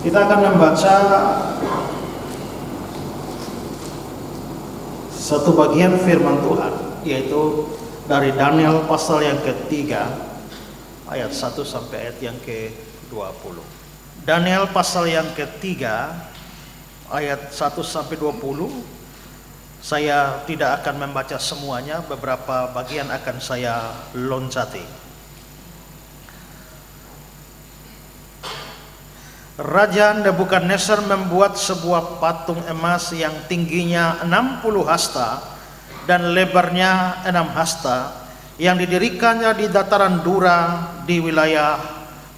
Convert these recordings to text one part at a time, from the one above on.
Kita akan membaca satu bagian firman Tuhan, yaitu dari Daniel pasal yang ketiga ayat 1 sampai ayat yang ke-20. Daniel pasal yang ketiga ayat 1 sampai 20. Saya tidak akan membaca semuanya, beberapa bagian akan saya loncati. Raja Nebukadnezar membuat sebuah patung emas yang tingginya 60 hasta dan lebarnya 6 hasta, yang didirikannya di dataran Dura di wilayah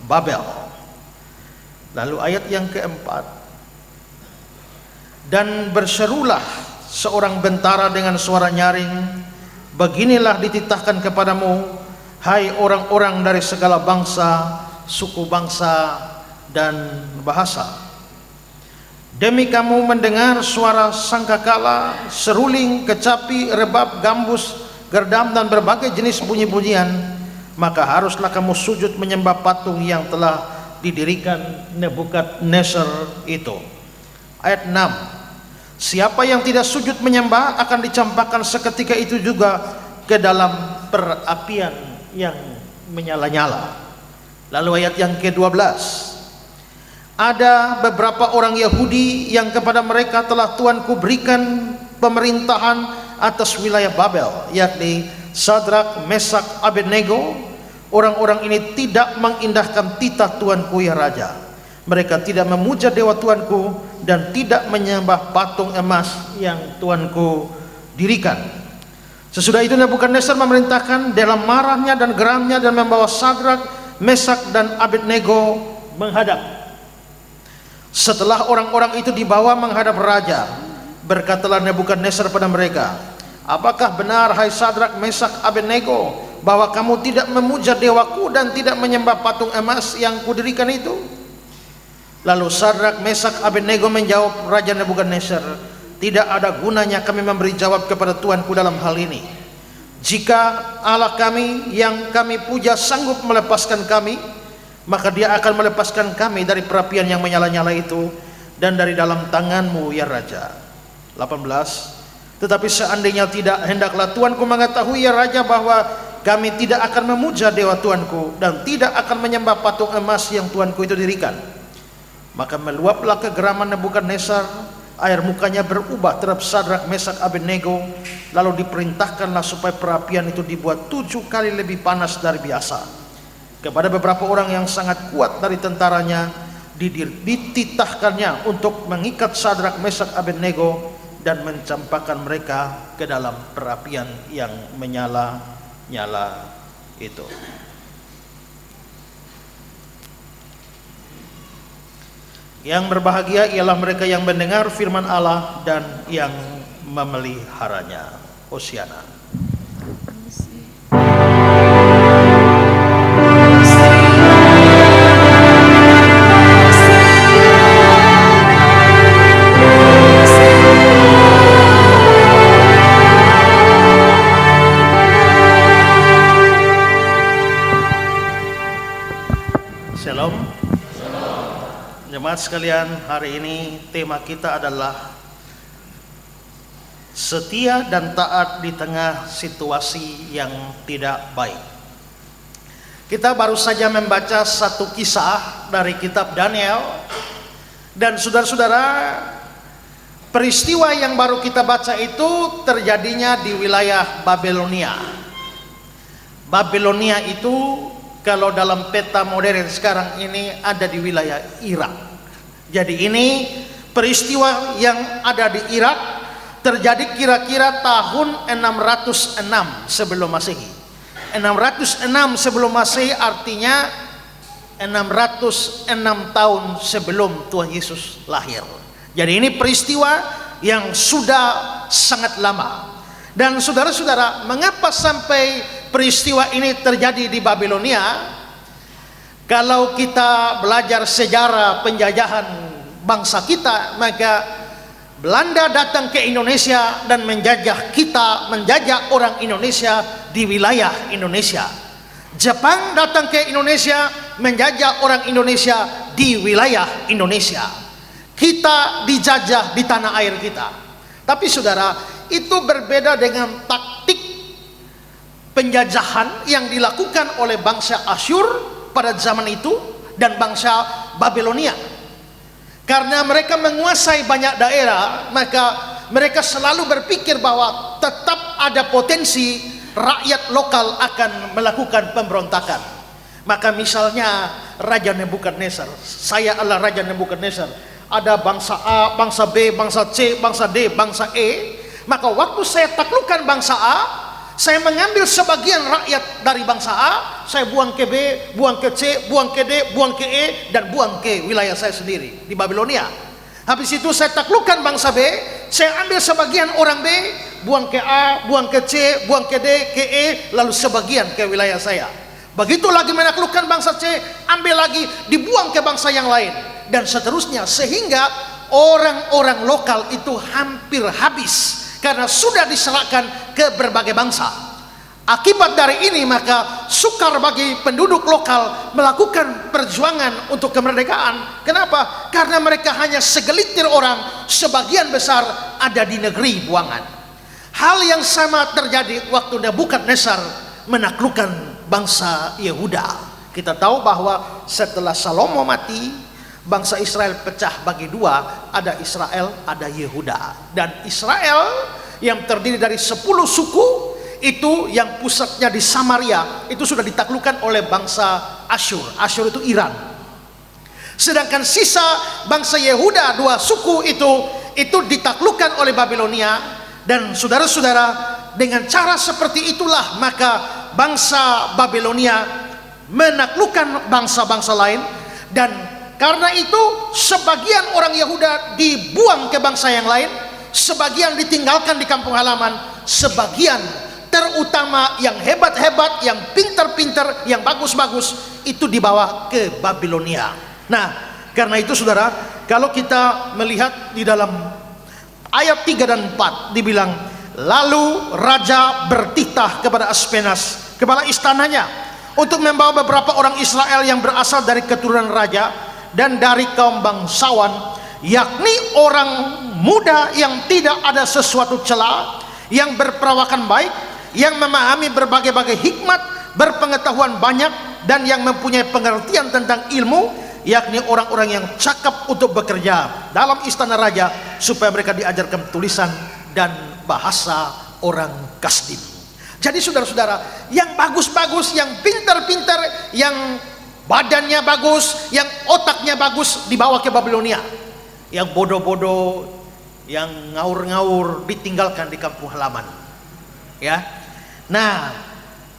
Babel. Lalu ayat yang keempat, dan berserulah seorang bentara dengan suara nyaring, beginilah dititahkan kepadamu, hai orang-orang dari segala bangsa, suku bangsa, dan bahasa. Demi kamu mendengar suara sangkakala, seruling, kecapi, rebab, gambus, gerdam, dan berbagai jenis bunyi-bunyian, maka haruslah kamu sujud menyembah patung yang telah didirikan Nebukadnezar itu. Ayat 6, siapa yang tidak sujud menyembah akan dicampakkan seketika itu juga ke dalam perapian yang menyala-nyala. Lalu ayat yang ke-12, ada beberapa orang Yahudi yang kepada mereka telah Tuanku berikan pemerintahan atas wilayah Babel, yakni Sadrak, Mesak, Abednego. Orang-orang ini tidak mengindahkan titah Tuanku ya Raja. Mereka tidak memuja dewa Tuanku dan tidak menyembah patung emas yang Tuanku dirikan. Sesudah itu Nebukadnezar memerintahkan dalam marahnya dan geramnya dan membawa Sadrak, Mesak, dan Abednego menghadap. Setelah orang-orang itu dibawa menghadap raja, berkatalah Nebukadnezar pada mereka, apakah benar hai Sadrak, Mesak, Abednego, bahwa kamu tidak memuja dewaku dan tidak menyembah patung emas yang kudirikan itu? Lalu Sadrak, Mesak, Abednego menjawab Raja Nebukadnezar, tidak ada gunanya kami memberi jawab kepada Tuanku dalam hal ini. Jika Allah kami yang kami puja sanggup melepaskan kami, maka dia akan melepaskan kami dari perapian yang menyala-nyala itu dan dari dalam tanganmu ya Raja. 18, tetapi seandainya tidak, hendaklah Tuanku mengetahui ya Raja bahwa kami tidak akan memuja dewa Tuanku dan tidak akan menyembah patung emas yang Tuanku itu dirikan. Maka meluaplah kegeraman Nebukadnezar, air mukanya berubah terhadap Sadrak, Mesak, Abednego. Lalu diperintahkanlah supaya perapian itu dibuat 7 kali lebih panas dari biasa. Kepada beberapa orang yang sangat kuat dari tentaranya dititahkannya untuk mengikat Sadrak, Mesak, Abednego dan mencampakkan mereka ke dalam perapian yang menyala-nyala itu. Yang berbahagia ialah mereka yang mendengar firman Allah dan yang memeliharanya. Hosiana. Jemaat sekalian, hari ini tema kita adalah setia dan taat di tengah situasi yang tidak baik. Kita baru saja membaca satu kisah dari kitab Daniel, dan saudara-saudara, peristiwa yang baru kita baca itu terjadinya di wilayah Babilonia. Babilonia itu kalau dalam peta modern sekarang ini ada di wilayah Irak. Jadi ini peristiwa yang ada di Irak terjadi kira-kira tahun 606 sebelum Masehi. 606 sebelum Masehi artinya 606 tahun sebelum Tuhan Yesus lahir. Jadi ini peristiwa yang sudah sangat lama. Dan saudara-saudara, mengapa sampai peristiwa ini terjadi di Babilonia? Kalau kita belajar sejarah penjajahan bangsa kita, maka Belanda datang ke Indonesia dan menjajah kita, menjajah orang Indonesia di wilayah Indonesia. Jepang datang ke Indonesia, menjajah orang Indonesia di wilayah Indonesia. Kita dijajah di tanah air kita. Tapi saudara, itu berbeda dengan taktik penjajahan yang dilakukan oleh bangsa Asyur pada zaman itu dan bangsa Babilonia. Karena mereka menguasai banyak daerah, maka mereka selalu berpikir bahwa tetap ada potensi rakyat lokal akan melakukan pemberontakan. Maka misalnya Raja Nebukadnezar, saya adalah Raja Nebukadnezar, ada bangsa A, bangsa B, bangsa C, bangsa D, bangsa E. Maka waktu saya taklukkan bangsa A, saya mengambil sebagian rakyat dari bangsa A, saya buang ke B, buang ke C, buang ke D, buang ke E, dan buang ke wilayah saya sendiri di Babilonia. Habis itu saya taklukkan bangsa B, saya ambil sebagian orang B, buang ke A, buang ke C, buang ke D, ke E, lalu sebagian ke wilayah saya. Begitu lagi menaklukkan bangsa C, ambil lagi, dibuang ke bangsa yang lain, dan seterusnya. Sehingga orang-orang lokal itu hampir habis karena sudah diserahkan ke berbagai bangsa. Akibat dari ini maka sukar bagi penduduk lokal melakukan perjuangan untuk kemerdekaan. Kenapa? Karena mereka hanya segelintir orang, sebagian besar ada di negeri buangan. Hal yang sama terjadi waktu Nebukadnezar menaklukkan bangsa Yehuda. Kita tahu bahwa setelah Salomo mati, bangsa Israel pecah bagi dua, ada Israel, ada Yehuda. Dan Israel yang terdiri dari 10 suku itu yang pusatnya di Samaria, itu sudah ditaklukkan oleh bangsa Asyur. Asyur itu Iran. Sedangkan sisa bangsa Yehuda, 2 suku itu ditaklukkan oleh Babilonia. Dan saudara-saudara, dengan cara seperti itulah maka bangsa Babilonia menaklukkan bangsa-bangsa lain. Dan karena itu sebagian orang Yehuda dibuang ke bangsa yang lain, sebagian ditinggalkan di kampung halaman, sebagian terutama yang hebat-hebat, yang pintar-pintar, yang bagus-bagus itu dibawa ke Babilonia. Nah, karena itu saudara, kalau kita melihat di dalam ayat 3 dan 4 dibilang, lalu raja bertitah kepada Aspenas, kepala istananya, untuk membawa beberapa orang Israel yang berasal dari keturunan raja dan dari kaum bangsawan, yakni orang muda yang tidak ada sesuatu cela, yang berperawakan baik, yang memahami berbagai-bagai hikmat, berpengetahuan banyak, dan yang mempunyai pengertian tentang ilmu, yakni orang-orang yang cakap untuk bekerja dalam istana raja, supaya mereka diajarkan tulisan dan bahasa orang Kasdim. Jadi saudara-saudara, yang bagus-bagus, yang pintar-pintar, yang badannya bagus, yang otaknya bagus dibawa ke Babilonia. Yang bodoh-bodoh, yang ngaur-ngaur ditinggalkan di kampung halaman. Ya. Nah,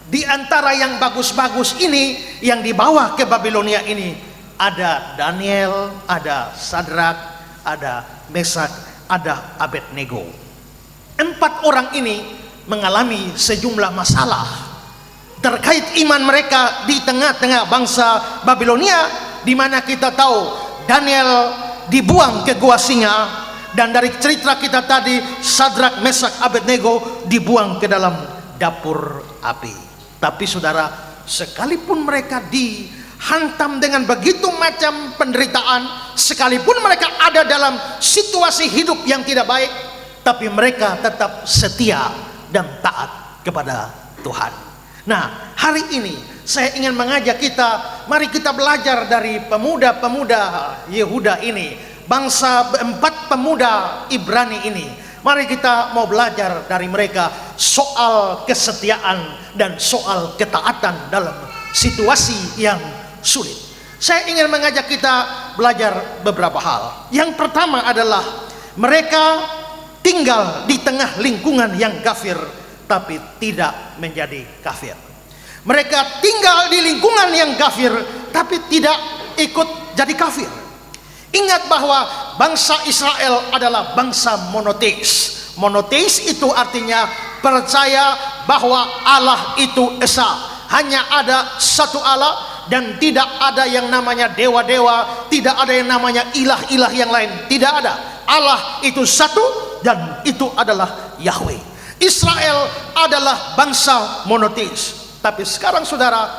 di antara yang bagus-bagus ini yang dibawa ke Babilonia ini ada Daniel, ada Sadrak, ada Mesak, ada Abednego. 4 orang ini mengalami sejumlah masalah terkait iman mereka di tengah-tengah bangsa Babilonia, di mana kita tahu Daniel dibuang ke gua singa, dan dari cerita kita tadi Sadrak, Mesak, Abednego dibuang ke dalam dapur api. Tapi saudara, sekalipun mereka dihantam dengan begitu macam penderitaan, sekalipun mereka ada dalam situasi hidup yang tidak baik, tapi mereka tetap setia dan taat kepada Tuhan. Nah, hari ini saya ingin mengajak kita, mari kita belajar dari pemuda-pemuda Yehuda ini, bangsa 4 pemuda Ibrani ini. Mari kita mau belajar dari mereka soal kesetiaan dan soal ketaatan dalam situasi yang sulit. Saya ingin mengajak kita belajar beberapa hal. Yang pertama adalah mereka tinggal di tengah lingkungan yang kafir, tapi tidak menjadi kafir. Mereka tinggal di lingkungan yang kafir, tapi tidak ikut jadi kafir. Ingat bahwa bangsa Israel adalah bangsa monoteis. Monoteis itu artinya percaya bahwa Allah itu esa. Hanya ada satu Allah, dan tidak ada yang namanya dewa-dewa, tidak ada yang namanya ilah-ilah yang lain. Tidak ada. Allah itu satu, dan itu adalah Yahweh. Israel adalah bangsa monoteis. Tapi sekarang saudara,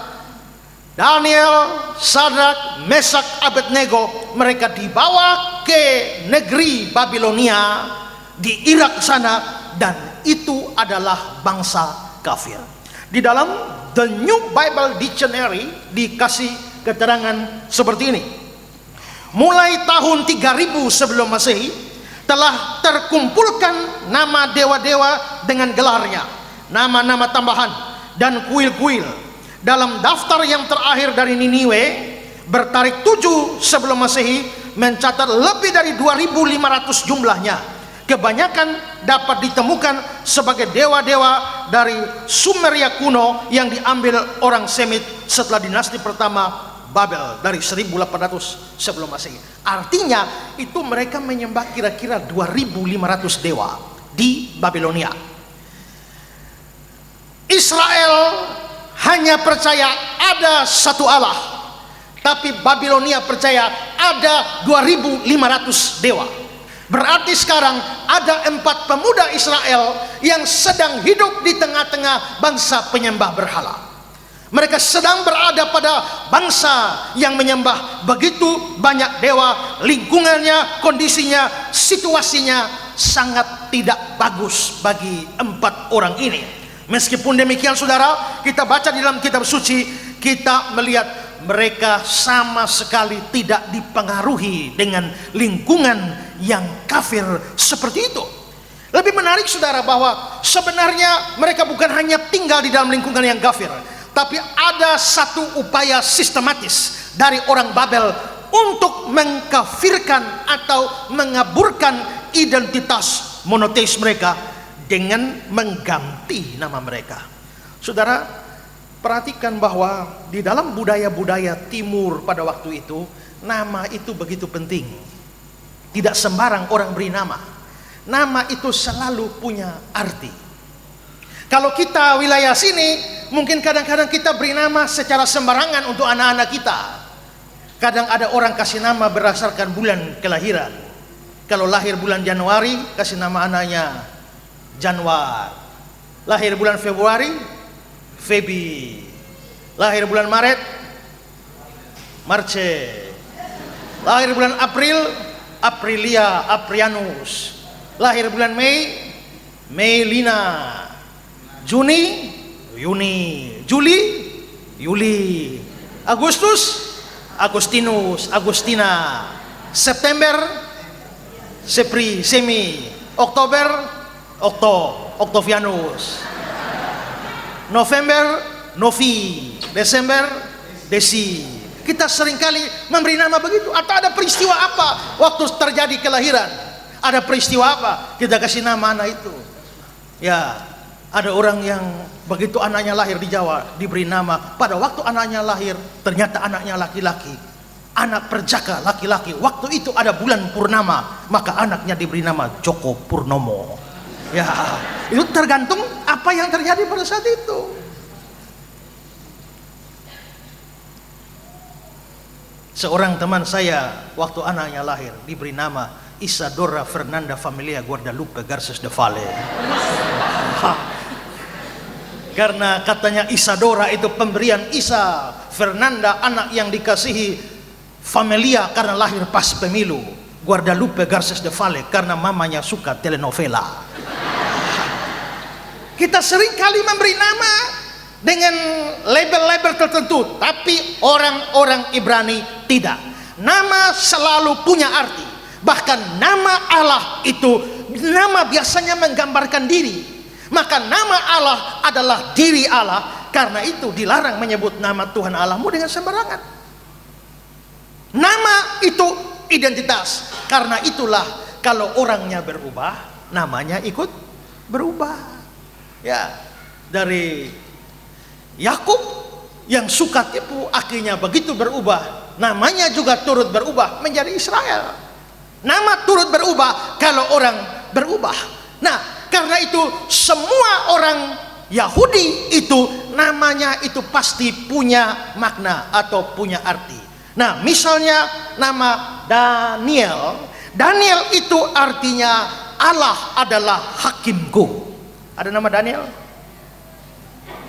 Daniel, Sadrak, Mesak, Abednego, mereka dibawa ke negeri Babilonia di Irak sana, dan itu adalah bangsa kafir. Di dalam The New Bible Dictionary dikasih keterangan seperti ini. Mulai tahun 3000 sebelum Masehi telah terkumpulkan nama dewa-dewa dengan gelarnya, nama-nama tambahan dan kuil-kuil dalam daftar yang terakhir dari Niniwe bertarik 7 sebelum Masehi, mencatat lebih dari 2500 jumlahnya. Kebanyakan dapat ditemukan sebagai dewa-dewa dari Sumeria kuno yang diambil orang Semit setelah dinasti pertama Babel dari 1800 sebelum Masehi. Artinya itu mereka menyembah kira-kira 2500 dewa di Babilonia. Israel hanya percaya ada satu Allah, tapi Babilonia percaya ada 2500 dewa. Berarti sekarang ada 4 pemuda Israel yang sedang hidup di tengah-tengah bangsa penyembah berhala. Mereka sedang berada pada bangsa yang menyembah begitu banyak dewa. Lingkungannya, kondisinya, situasinya sangat tidak bagus bagi 4 orang ini. Meskipun demikian saudara, kita baca di dalam kitab suci, kita melihat mereka sama sekali tidak dipengaruhi dengan lingkungan yang kafir seperti itu. Lebih menarik saudara, bahwa sebenarnya mereka bukan hanya tinggal di dalam lingkungan yang kafir, tapi ada satu upaya sistematis dari orang Babel untuk mengkafirkan atau mengaburkan identitas monoteis mereka dengan mengganti nama mereka. Saudara, perhatikan bahwa di dalam budaya-budaya timur pada waktu itu, nama itu begitu penting. Tidak sembarang orang beri nama. Nama itu selalu punya arti. Kalau kita wilayah sini, mungkin kadang-kadang kita beri nama secara sembarangan untuk anak-anak kita. Kadang ada orang kasih nama berdasarkan bulan kelahiran. Kalau lahir bulan Januari, kasih nama anaknya Januar. Lahir bulan Februari, Febi. Lahir bulan Maret, Marce. Lahir bulan April, Aprilia, Aprianus. Lahir bulan Mei, Meilina. Juni, Yuni. Juli, Yuli. Agustus, Agustinus, Agustina. September, Sepri, Semi. Oktober, Octavianus. November, Novi. Desember, Desi. Kita seringkali memberi nama begitu. Atau ada peristiwa apa waktu terjadi kelahiran, ada peristiwa apa, kita kasih nama anak itu. Ya, ada orang yang begitu anaknya lahir di Jawa diberi nama, pada waktu anaknya lahir ternyata anaknya laki-laki, anak perjaka laki-laki. Waktu itu ada bulan purnama, maka anaknya diberi nama Joko Purnomo. Ya, itu tergantung apa yang terjadi pada saat itu. Seorang teman saya waktu anaknya lahir diberi nama Isadora Fernanda Familia Guadalupe Garces de Valle. Karena katanya Isadora itu pemberian Isa, Fernanda anak yang dikasihi, Familia karena lahir pas pemilu, Guadalupe Garces de Valle karena mamanya suka telenovela. Kita sering kali memberi nama dengan label-label tertentu, tapi orang-orang Ibrani tidak. Nama selalu punya arti. Bahkan nama Allah itu, nama biasanya menggambarkan diri. Maka nama Allah adalah diri Allah. Karena itu dilarang menyebut nama Tuhan Allahmu dengan sembarangan. Nama itu identitas. Karena itulah kalau orangnya berubah, namanya ikut berubah. Ya, dari Yakub yang suka tipu akhirnya begitu berubah, namanya juga turut berubah menjadi Israel. Nama turut berubah kalau orang berubah. Nah, karena itu semua orang Yahudi itu namanya itu pasti punya makna atau punya arti. Nah, misalnya nama Daniel. Daniel itu artinya Allah adalah hakimku. Ada nama Daniel?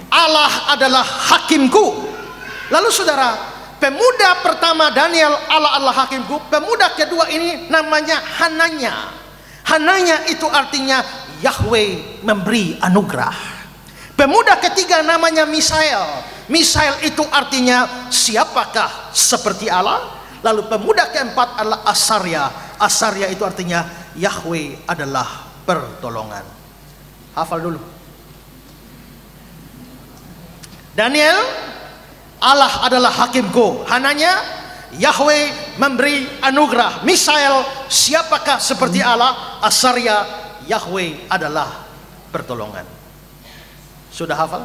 Allah adalah hakimku. Lalu saudara, pemuda pertama Daniel, Allah adalah hakimku. Pemuda kedua ini namanya Hananya. Hananya itu artinya Yahweh memberi anugerah. Pemuda ketiga namanya Misael. Misael itu artinya siapakah seperti Allah. Lalu pemuda keempat adalah Asaria. Asaria itu artinya Yahweh adalah pertolongan. Hafal dulu. Daniel, Allah adalah hakimku. Hananya, Yahweh memberi anugerah. Misael, siapakah seperti Allah. Asaria, Yahweh adalah pertolongan. Sudah hafal?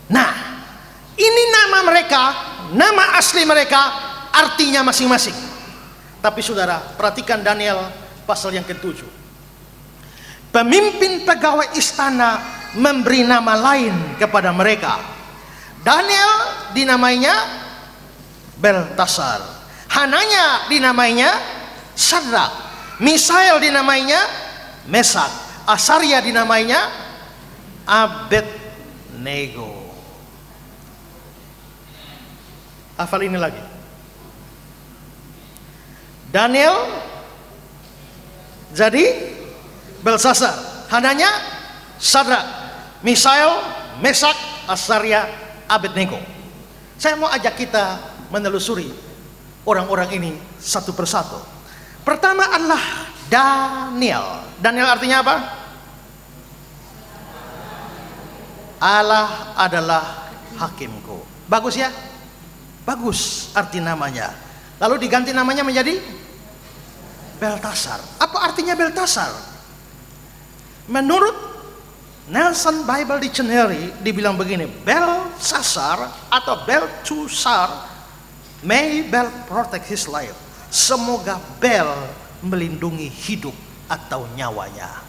Nah, ini nama mereka, nama asli mereka, artinya masing-masing. Tapi saudara, perhatikan Daniel pasal yang ke-7. Pemimpin pegawai istana memberi nama lain kepada mereka. Daniel dinamainya Beltasar. Hananya dinamainya Sadrak. Misael dinamainya Mesak. Asaria dinamainya Abednego. Hafal ini lagi. Daniel jadi Belsasar, Hananya Sadrak, Misael, Mesak, Asaria, Abednego. Saya mau ajak kita menelusuri orang-orang ini satu persatu. Pertama adalah Daniel. Daniel artinya apa? Allah adalah hakimku. Bagus ya? Bagus arti namanya. Lalu diganti namanya menjadi Beltasar. Apa artinya Beltasar? Menurut Nelson Bible Dictionary dibilang begini, Belsasar atau Beltusar, may Bel protect his life. Semoga Bel melindungi hidup atau nyawanya.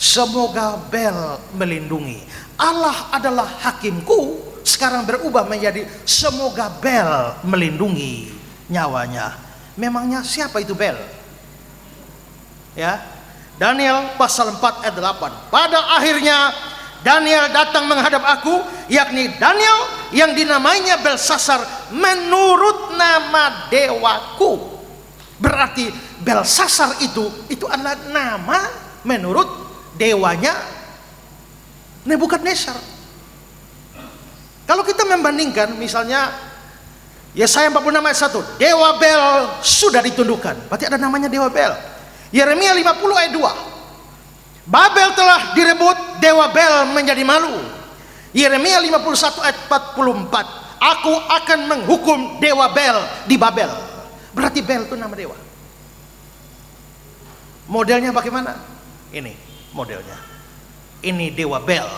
Semoga Bel melindungi. Allah adalah hakimku. Sekarang berubah menjadi semoga Bel melindungi nyawanya. Memangnya siapa itu Bel? Ya, Daniel pasal 4 ayat 8. Pada akhirnya Daniel datang menghadap aku, yakni Daniel yang dinamainya Belsasar menurut nama dewaku. Berarti Belsasar itu adalah nama menurut dewanya Nebukadnezar. Kalau kita membandingkan misalnya Yesaya 46 ayat 1, Dewa Bel sudah ditundukkan. Berarti ada namanya Dewa Bel. Yeremia 50 ayat 2, Babel telah direbut, Dewa Bel menjadi malu. Yeremia 51 ayat 44, aku akan menghukum Dewa Bel di Babel. Berarti Bel itu nama dewa. Modelnya bagaimana? Ini modelnya. Ini Dewa Bel.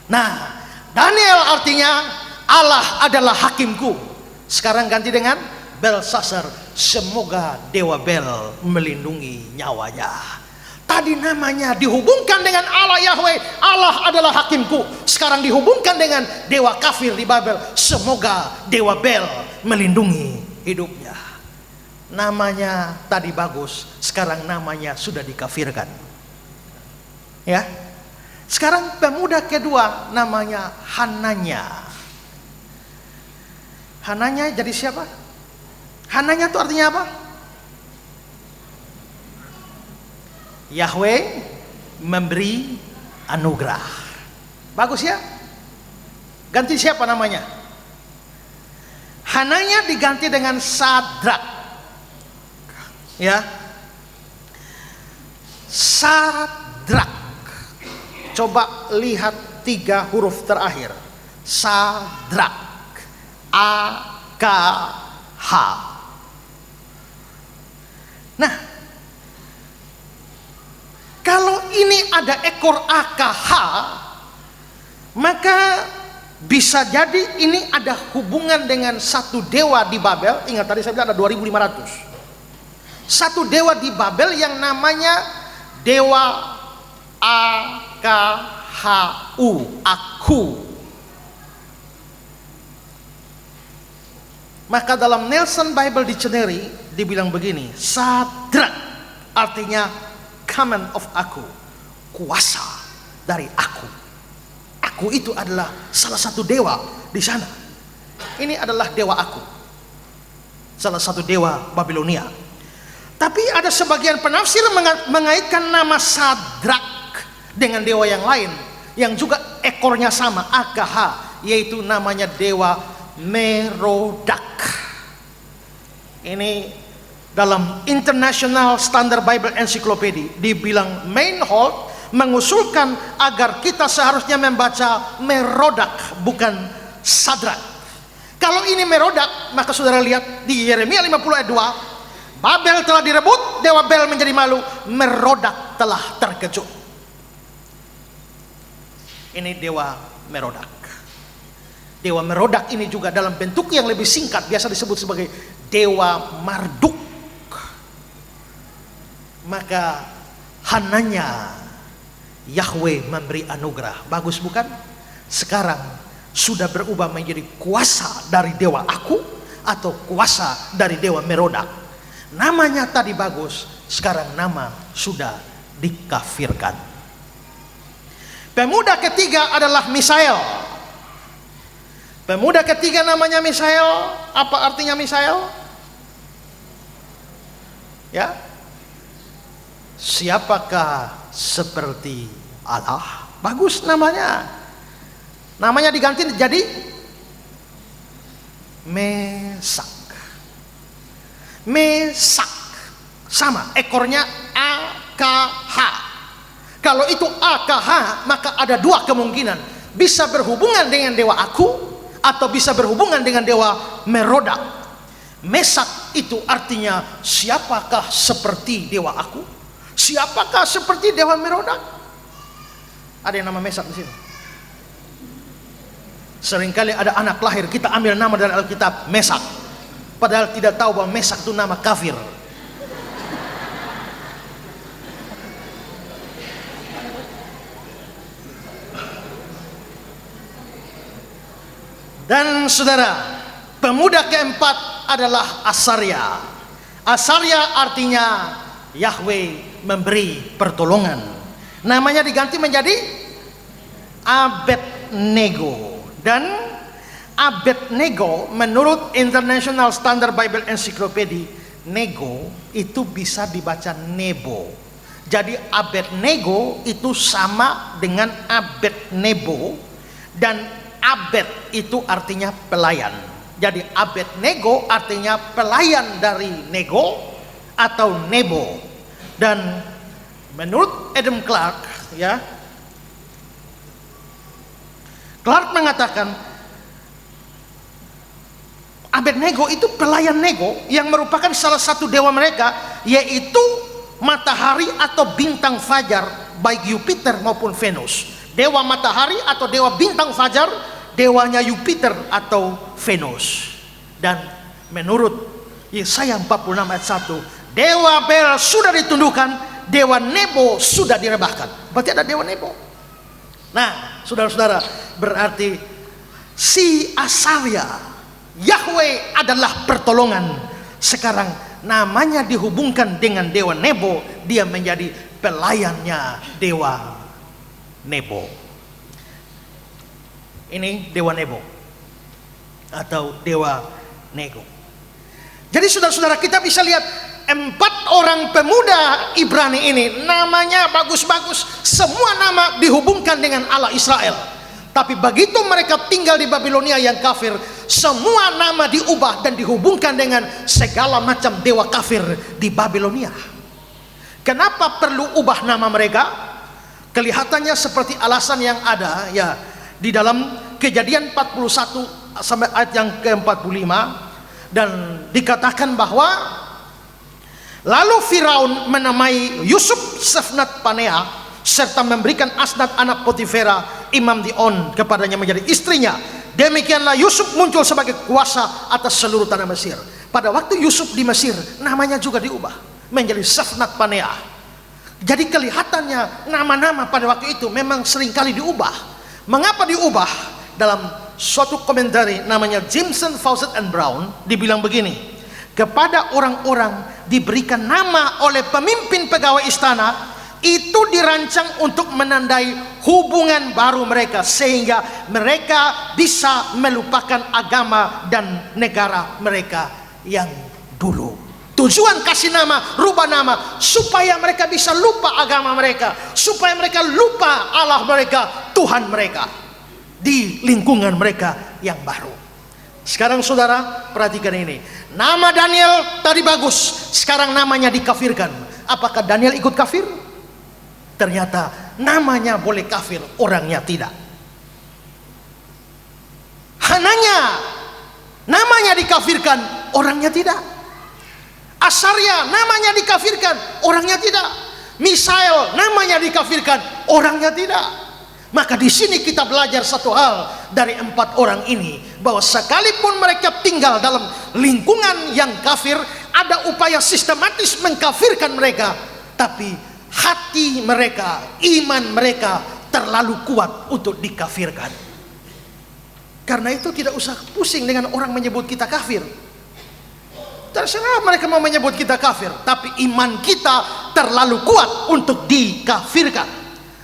Nah, Daniel artinya Allah adalah hakimku. Sekarang ganti dengan Belsasar, semoga Dewa Bel melindungi nyawanya. Tadi namanya dihubungkan dengan Allah Yahweh, Allah adalah hakimku. Sekarang dihubungkan dengan dewa kafir di Babel, semoga Dewa Bel melindungi hidupnya. Namanya tadi bagus, sekarang namanya sudah dikafirkan. Ya. Sekarang pemuda kedua namanya Hananya. Hananya jadi siapa? Hananya itu artinya apa? Yahweh memberi anugerah. Bagus ya? Ganti siapa namanya? Hananya diganti dengan Sadrak. Ya. Sadrak. Coba lihat 3 huruf terakhir. Sadrak. A-K-H. Nah, kalau ini ada ekor AKH, maka bisa jadi ini ada hubungan dengan satu dewa di Babel. Ingat tadi saya bilang ada 2500. Satu dewa di Babel yang namanya Dewa AKHU, aku. Maka dalam Nelson Bible Dictionary dibilang begini, Sadrak artinya command of aku, kuasa dari aku. Aku itu adalah salah satu dewa di sana. Ini adalah dewa aku, salah satu dewa Babilonia. Tapi ada sebagian penafsir mengaitkan nama Sadrak dengan dewa yang lain yang juga ekornya sama, AKH, yaitu namanya dewa Merodak. Ini dalam International Standard Bible Encyclopedia dibilang Meinhold mengusulkan agar kita seharusnya membaca Merodak bukan Sadrak. Kalau ini Merodak, maka saudara lihat di Yeremia 50 ayat 2, Babel telah direbut, dewa Bel menjadi malu, Merodak telah terkejut. Ini dewa Merodak. Dewa Merodak ini juga dalam bentuk yang lebih singkat biasa disebut sebagai dewa Marduk. Maka hananya Yahweh memberi anugerah. Bagus bukan? Sekarang sudah berubah menjadi kuasa dari dewa aku atau kuasa dari dewa Merodak. Namanya tadi bagus, sekarang nama sudah dikafirkan. Pemuda ketiga adalah Misael. Pemuda ketiga namanya Misael. Apa artinya Misael? Ya, siapakah seperti Allah? Bagus namanya. Namanya diganti jadi Mesak. Mesak sama, ekornya AKH. Kalau itu AKH, maka ada dua kemungkinan. Bisa berhubungan dengan dewa aku atau bisa berhubungan dengan dewa Merodak. Mesak itu artinya siapakah seperti dewa aku? Siapakah seperti dewa Merodak? Ada yang nama Mesak di sini. Seringkali ada anak lahir, kita ambil nama dari Alkitab Mesak, padahal tidak tahu bahwa Mesak itu nama kafir. Dan saudara, pemuda keempat adalah Asaria. Asaria artinya Yahweh memberi pertolongan. Namanya diganti menjadi Abednego. Dan Abednego menurut International Standard Bible Encyclopedia, nego itu bisa dibaca Nebo. Jadi Abednego itu sama dengan Abednego, dan Abed itu artinya pelayan. Jadi Abednego artinya pelayan dari Nego atau Nebo. Dan menurut Adam Clark, ya, Clark mengatakan Abednego itu pelayan Nego yang merupakan salah satu dewa mereka, yaitu matahari atau bintang fajar, baik Jupiter maupun Venus. Dewa matahari atau dewa bintang fajar, dewanya Jupiter atau Venus. Dan menurut Yesaya 46 ayat 1, dewa Bel sudah ditundukkan, dewa Nebo sudah direbahkan. Berarti ada dewa Nebo. Nah, saudara-saudara, berarti si Asaria, Yahweh adalah pertolongan. Sekarang namanya dihubungkan dengan dewa Nebo, dia menjadi pelayannya dewa Nebo. Ini dewa Nebo atau dewa Nego. Jadi saudara-saudara, kita bisa lihat 4 orang pemuda Ibrani ini namanya bagus-bagus, semua nama dihubungkan dengan Allah Israel. Tapi begitu mereka tinggal di Babilonia yang kafir, semua nama diubah dan dihubungkan dengan segala macam dewa kafir di Babilonia. Kenapa perlu ubah nama mereka? Kelihatannya seperti alasan yang ada ya di dalam Kejadian 41 sampai ayat yang ke-45, dan dikatakan bahwa lalu Firaun menamai Yusuf Sefnat Panea serta memberikan Asnat anak Potifera imam di On kepadanya menjadi istrinya. Demikianlah Yusuf muncul sebagai kuasa atas seluruh tanah Mesir. Pada waktu Yusuf di Mesir, namanya juga diubah menjadi Sefnat Panea. Jadi kelihatannya nama-nama pada waktu itu memang seringkali diubah. Mengapa diubah? Dalam suatu komentari namanya Jimson, Fawcett and Brown dibilang begini, kepada orang-orang diberikan nama oleh pemimpin pegawai istana itu dirancang untuk menandai hubungan baru mereka, sehingga mereka bisa melupakan agama dan negara mereka yang dulu. Tujuan kasih nama, rubah nama, supaya mereka bisa lupa agama mereka, supaya mereka lupa Allah mereka, Tuhan mereka, di lingkungan mereka yang baru. Sekarang saudara perhatikan ini. Nama Daniel tadi bagus, sekarang namanya dikafirkan. Apakah Daniel ikut kafir? Ternyata namanya boleh kafir, orangnya tidak. Hananya namanya dikafirkan, orangnya tidak. Asaria namanya dikafirkan, orangnya tidak. Misael namanya dikafirkan, orangnya tidak. Maka di sini kita belajar satu hal dari 4 orang ini, bahwa sekalipun mereka tinggal dalam lingkungan yang kafir, ada upaya sistematis mengkafirkan mereka, tapi hati mereka, iman mereka terlalu kuat untuk dikafirkan. Karena itu tidak usah pusing dengan orang menyebut kita kafir. Terserah mereka mau menyebut kita kafir, tapi iman kita terlalu kuat untuk dikafirkan.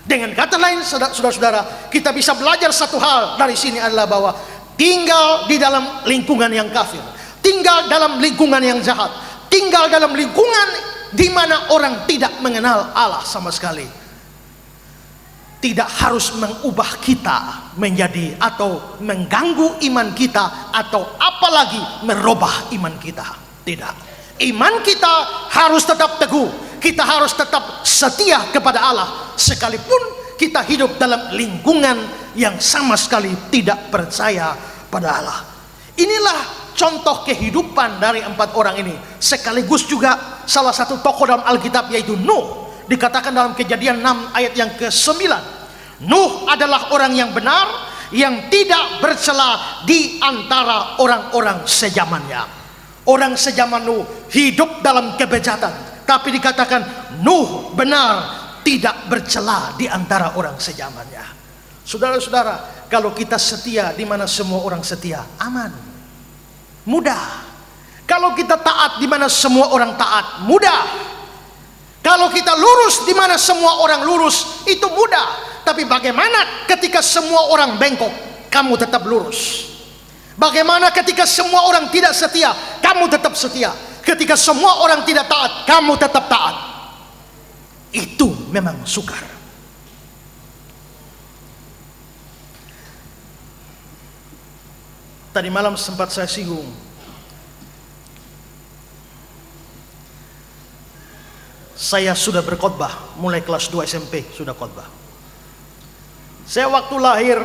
Dengan kata lain, saudara-saudara, kita bisa belajar satu hal dari sini adalah bahwa tinggal di dalam lingkungan yang kafir, tinggal dalam lingkungan yang jahat, tinggal dalam lingkungan di mana orang tidak mengenal Allah sama sekali, tidak harus mengubah kita menjadi atau mengganggu iman kita, atau apalagi merubah iman kita. Tidak. Iman kita harus tetap teguh, kita harus tetap setia kepada Allah, sekalipun kita hidup dalam lingkungan yang sama sekali tidak percaya pada Allah. Inilah contoh kehidupan dari 4 orang ini, sekaligus juga salah satu tokoh dalam Alkitab, yaitu Nuh. Dikatakan dalam Kejadian 6 ayat yang ke-9, Nuh adalah orang yang benar, yang tidak bercela di antara orang-orang sejamannya. Orang sejaman Nuh hidup dalam kebejatan, tapi dikatakan Nuh benar, tidak bercela di antara orang sejamannya. Saudara-saudara, kalau kita setia di mana semua orang setia, aman, mudah. Kalau kita taat di mana semua orang taat, mudah. Kalau kita lurus di mana semua orang lurus, itu mudah. Tapi bagaimana ketika semua orang bengkok, kamu tetap lurus? Bagaimana ketika semua orang tidak setia, kamu tetap setia? Ketika semua orang tidak taat, kamu tetap taat. Itu memang sukar. Tadi malam sempat saya singgung, saya sudah berkhotbah mulai kelas 2 SMP, sudah khotbah. Saya waktu lahir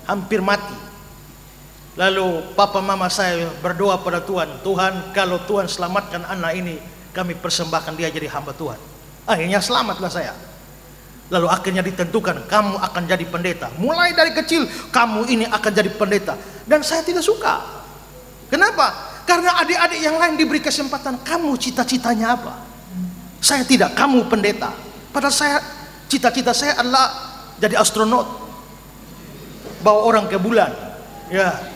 hampir mati. Lalu papa mama saya berdoa pada Tuhan, Tuhan kalau Tuhan selamatkan anak ini, kami persembahkan dia jadi hamba Tuhan. Akhirnya selamatlah saya. Lalu akhirnya ditentukan, kamu akan jadi pendeta. Mulai dari kecil, kamu ini akan jadi pendeta. Dan saya tidak suka. Kenapa? Karena adik-adik yang lain diberi kesempatan, kamu cita-citanya apa? Saya tidak, kamu pendeta. Padahal saya, cita-cita saya adalah jadi astronot, bawa orang ke bulan. Ya.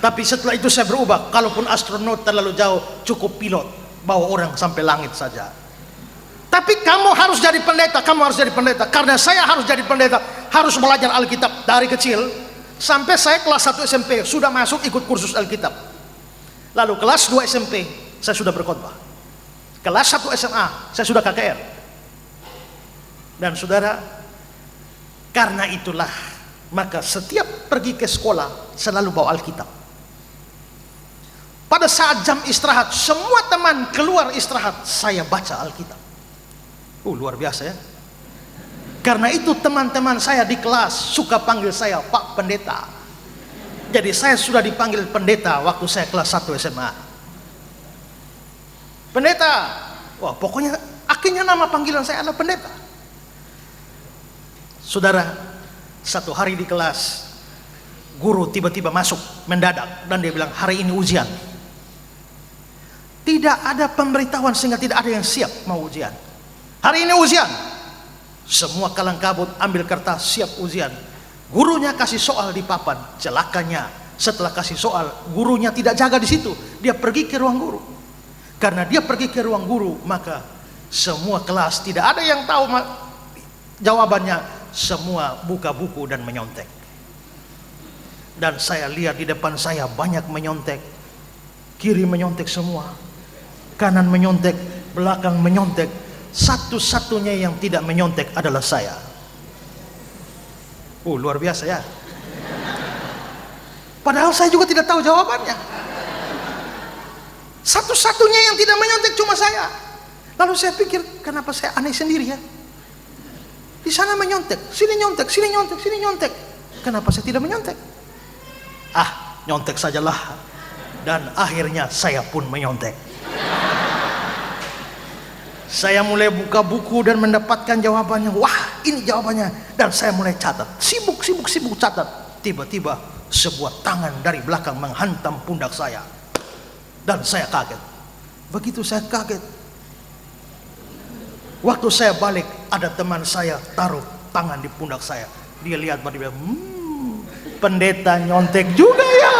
Tapi setelah itu saya berubah, kalaupun astronot terlalu jauh, cukup pilot, bawa orang sampai langit saja. Tapi kamu harus jadi pendeta, kamu harus jadi pendeta. Karena saya harus jadi pendeta, harus belajar Alkitab dari kecil. Sampai saya kelas 1 SMP, sudah masuk ikut kursus Alkitab. Lalu kelas 2 SMP, saya sudah berkhotbah. Kelas 1 SMA, saya sudah KKR. Dan saudara, karena itulah, maka setiap pergi ke sekolah, selalu bawa Alkitab. Pada saat jam istirahat, semua teman keluar istirahat, saya baca Alkitab. Luar biasa ya. Karena itu teman-teman saya di kelas suka panggil saya Pak Pendeta. Jadi saya sudah dipanggil pendeta waktu saya kelas 1 SMA. Pendeta. Wah, pokoknya akhirnya nama panggilan saya adalah pendeta. Saudara, satu hari di kelas, guru tiba-tiba masuk mendadak dan dia bilang, hari ini ujian. Tidak ada pemberitahuan sehingga tidak ada yang siap mau ujian. Hari ini ujian. Semua kalang kabut ambil kertas, siap ujian. Gurunya kasih soal di papan. Celakanya setelah kasih soal, gurunya tidak jaga di situ. Dia pergi ke ruang guru. Karena dia pergi ke ruang guru, maka Semua kelas tidak ada yang tahu jawabannya. Semua buka buku dan menyontek. Dan saya lihat di depan saya banyak menyontek. Kiri menyontek semua, kanan menyontek, belakang menyontek. Satu-satunya yang tidak menyontek adalah saya. Luar biasa ya. Padahal saya juga tidak tahu jawabannya. Satu-satunya yang tidak menyontek cuma saya. Lalu saya pikir, kenapa saya aneh sendiri ya? Di sana menyontek, sini nyontek, sini nyontek, sini nyontek. Kenapa saya tidak menyontek? Nyontek sajalah. Dan akhirnya saya pun menyontek. Saya mulai buka buku dan mendapatkan jawabannya. Wah, ini jawabannya. Dan saya mulai catat. Sibuk catat. Tiba-tiba sebuah tangan dari belakang menghantam pundak saya. Dan saya kaget. Begitu saya kaget, waktu saya balik, ada teman saya taruh tangan di pundak saya. Dia lihat, dia bilang, pendeta nyontek juga ya.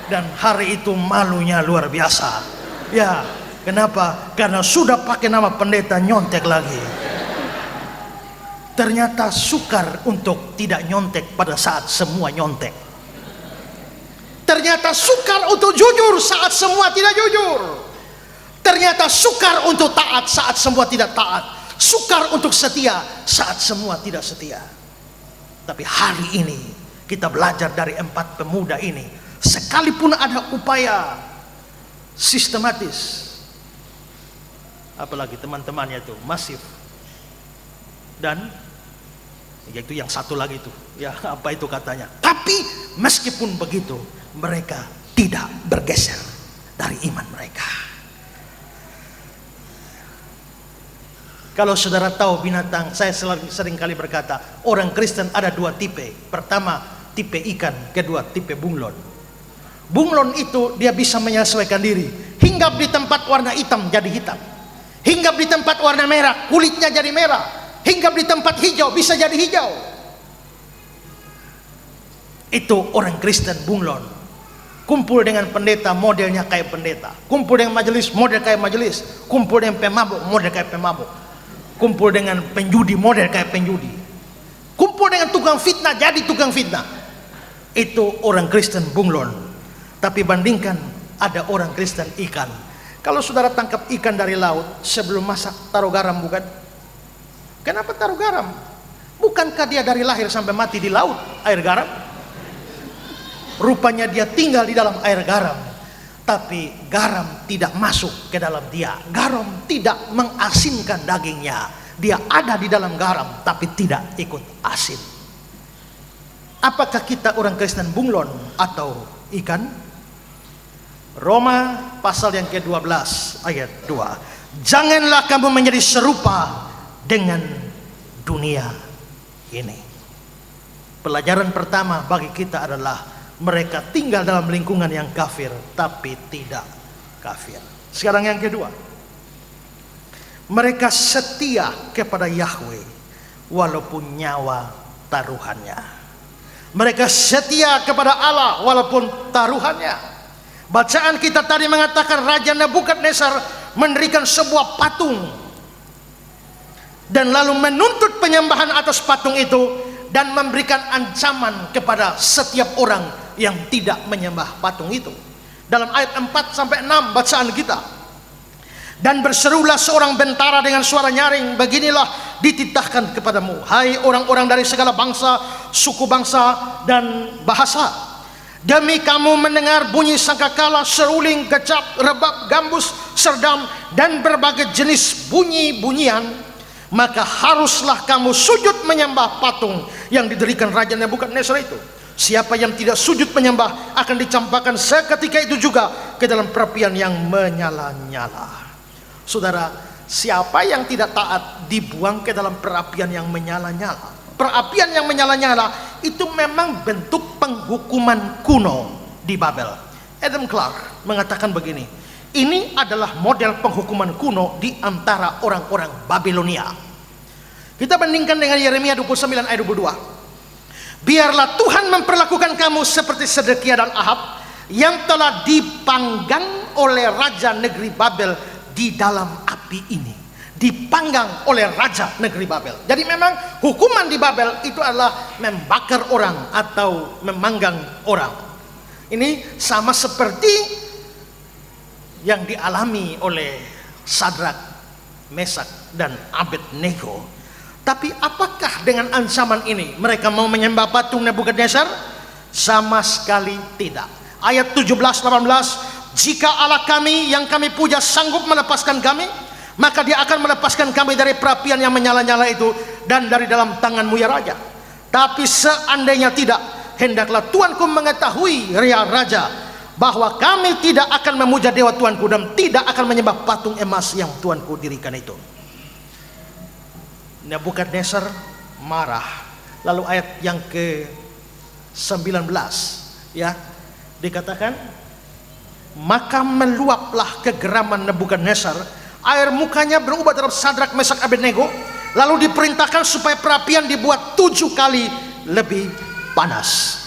Dan hari itu malunya luar biasa. Ya, kenapa? Karena sudah pakai nama pendeta nyontek lagi. Ternyata sukar untuk tidak nyontek pada saat semua nyontek. Ternyata sukar untuk jujur saat semua tidak jujur. Ternyata sukar untuk taat saat semua tidak taat. Sukar untuk setia saat semua tidak setia. Tapi hari ini kita belajar dari 4 pemuda ini. Sekalipun ada upaya sistematis, apalagi teman-temannya itu masif, dan yaitu yang satu lagi itu, ya apa itu katanya. Tapi meskipun begitu, mereka tidak bergeser dari iman mereka. Kalau saudara tahu binatang, saya sering kali berkata, orang Kristen ada 2 tipe. Pertama, tipe ikan. Kedua, tipe bunglon. Bunglon itu dia bisa menyesuaikan diri. Hinggap di tempat warna hitam jadi hitam. Hinggap di tempat warna merah, kulitnya jadi merah. Hinggap di tempat hijau, bisa jadi hijau. Itu orang Kristen bunglon. Kumpul dengan pendeta, modelnya kayak pendeta. Kumpul dengan majelis, model kayak majelis. Kumpul dengan pemabuk, model kayak pemabuk. Kumpul dengan penjudi, model kayak penjudi. Kumpul dengan tukang fitnah, jadi tukang fitnah. Itu orang Kristen bunglon. Tapi bandingkan, ada orang Kristen ikan. Kalau saudara tangkap ikan dari laut, sebelum masak taruh garam bukan? Kenapa taruh garam? Bukankah dia dari lahir sampai mati di laut, air garam? Rupanya dia tinggal di dalam air garam. Tapi garam tidak masuk ke dalam dia. Garam tidak mengasinkan dagingnya. Dia ada di dalam garam tapi tidak ikut asin. Apakah kita orang Kristen bunglon atau ikan? Roma pasal yang ke-12 ayat 2. Janganlah kamu menjadi serupa dengan dunia ini. Pelajaran pertama bagi kita adalah mereka tinggal dalam lingkungan yang kafir, tapi tidak kafir. Sekarang yang kedua, mereka setia kepada Yahweh walaupun nyawa taruhannya. Mereka setia kepada Allah walaupun taruhannya. Bacaan kita tadi mengatakan Raja Nebukadnezar mendirikan sebuah patung dan lalu menuntut penyembahan atas patung itu dan memberikan ancaman kepada setiap orang yang tidak menyembah patung itu. Dalam ayat 4-6 bacaan kita. Dan berserulah seorang bentara dengan suara nyaring, beginilah dititahkan kepadamu, hai orang-orang dari segala bangsa, suku bangsa dan bahasa. Demi kamu mendengar bunyi sangkakala, seruling, kecap, rebab, gambus, serdam dan berbagai jenis bunyi-bunyian, maka haruslah kamu sujud menyembah patung yang didirikan Raja Nebukadnezar itu. Siapa yang tidak sujud menyembah akan dicampakkan seketika itu juga ke dalam perapian yang menyala-nyala. Saudara, siapa yang tidak taat dibuang ke dalam perapian yang menyala-nyala. Perapian yang menyala-nyala itu memang bentuk penghukuman kuno di Babel. Adam Clarke mengatakan begini, ini adalah model penghukuman kuno di antara orang-orang Babilonia. Kita bandingkan dengan Yeremia 29 ayat 22. Biarlah Tuhan memperlakukan kamu seperti Sedekia dan Ahab yang telah dipanggang oleh raja negeri Babel di dalam api. api ini dipanggang oleh raja negeri Babel. Jadi memang hukuman di Babel itu adalah membakar orang atau memanggang orang. Ini sama seperti yang dialami oleh Sadrak, Mesak, dan Abednego. Tapi apakah dengan ancaman ini mereka mau menyembah patung Nebukadnezar? Sama sekali tidak. Ayat 17-18, jika Allah kami yang kami puja sanggup melepaskan kami, maka dia akan melepaskan kami dari perapian yang menyala-nyala itu dan dari dalam tanganmu ya raja. Tapi seandainya tidak, hendaklah Tuanku mengetahui ya raja, bahwa kami tidak akan memuja dewa Tuanku dan tidak akan menyembah patung emas yang Tuanku dirikan itu. Nebukadnezar marah. Lalu ayat yang ke-19 ya, dikatakan, maka meluaplah kegeraman Nebukadnezar, air mukanya berubah terhadap Sadrak, Mesak, Abednego. Lalu diperintahkan supaya perapian dibuat 7 kali lebih panas.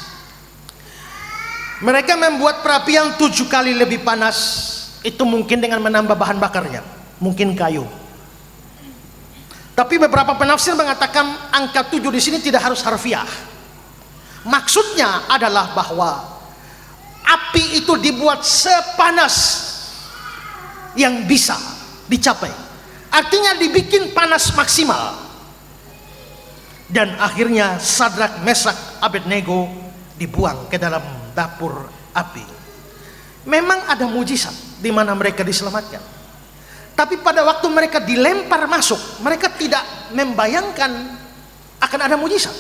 Mereka membuat perapian 7 kali lebih panas. Itu mungkin dengan menambah bahan bakarnya, mungkin kayu. Tapi beberapa penafsir mengatakan angka 7 di sini tidak harus harfiah. Maksudnya adalah bahwa api itu dibuat sepanas yang bisa dicapai. Artinya dibikin panas maksimal. Dan akhirnya Sadrak, Mesak, Abednego dibuang ke dalam dapur api. Memang ada mujizat di mana mereka diselamatkan. Tapi pada waktu mereka dilempar masuk, mereka tidak membayangkan akan ada mujizat.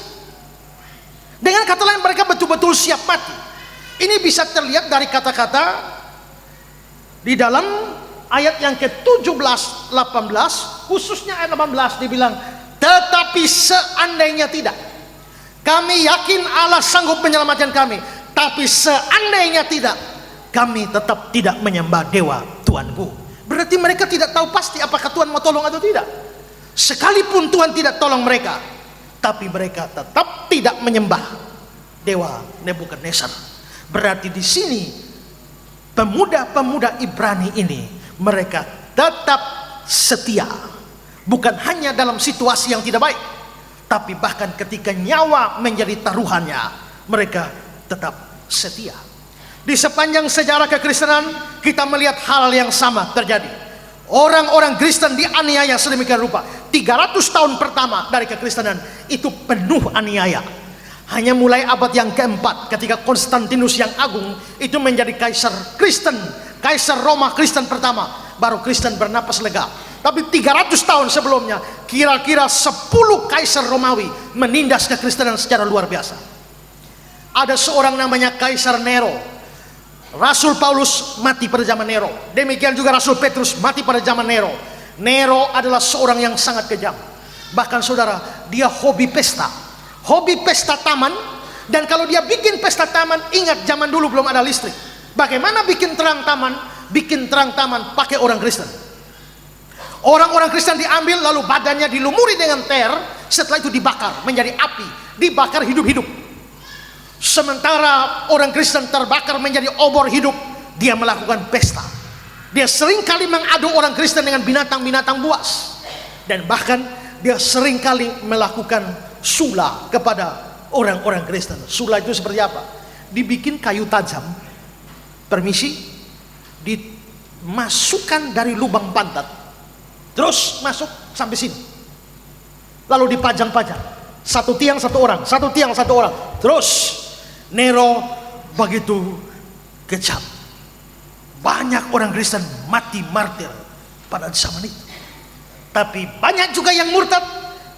Dengan kata lain, mereka betul-betul siap mati. Ini bisa terlihat dari kata-kata di dalam ayat yang ke-17, 18, khususnya ayat 18 dibilang, tetapi seandainya tidak, kami yakin Allah sanggup menyelamatkan kami. Tapi seandainya tidak, kami tetap tidak menyembah dewa Tuanku. Berarti mereka tidak tahu pasti apakah Tuhan mau tolong atau tidak. Sekalipun Tuhan tidak tolong mereka, tapi mereka tetap tidak menyembah dewa Nebukadnezar. Berarti di sini pemuda-pemuda Ibrani ini mereka tetap setia. Bukan hanya dalam situasi yang tidak baik, tapi bahkan ketika nyawa menjadi taruhannya, mereka tetap setia. Di sepanjang sejarah kekristenan kita melihat hal yang sama terjadi. Orang-orang Kristen dianiaya sedemikian rupa. 300 tahun pertama dari kekristenan itu penuh aniaya. Hanya mulai abad yang keempat ketika Konstantinus yang agung itu menjadi kaisar Kristen, kaisar Roma Kristen pertama, baru Kristen bernapas lega. Tapi 300 tahun sebelumnya kira-kira 10 kaisar Romawi menindas kekristenan secara luar biasa. Ada seorang namanya Kaisar Nero. Rasul Paulus mati pada zaman Nero. Demikian juga Rasul Petrus mati pada zaman Nero. Nero adalah seorang yang sangat kejam. Bahkan saudara, dia hobi pesta. Hobi pesta taman. Dan kalau dia bikin pesta taman, ingat zaman dulu belum ada listrik. Bagaimana bikin terang taman? Bikin terang taman pakai orang Kristen. Orang-orang Kristen diambil lalu badannya dilumuri dengan ter. Setelah itu dibakar menjadi api. Dibakar hidup-hidup. Sementara orang Kristen terbakar menjadi obor hidup, dia melakukan pesta. Dia seringkali mengadu orang Kristen dengan binatang-binatang buas. Dan bahkan dia seringkali melakukan sula kepada orang-orang Kristen. Sula itu seperti apa? Dibikin kayu tajam, permisi, dimasukkan dari lubang pantat, terus masuk sampai sini, lalu dipajang-pajang. Satu tiang satu orang, satu tiang satu orang. Terus Nero begitu kejam. Banyak orang Kristen mati martir pada zaman itu. Tapi banyak juga yang murtad,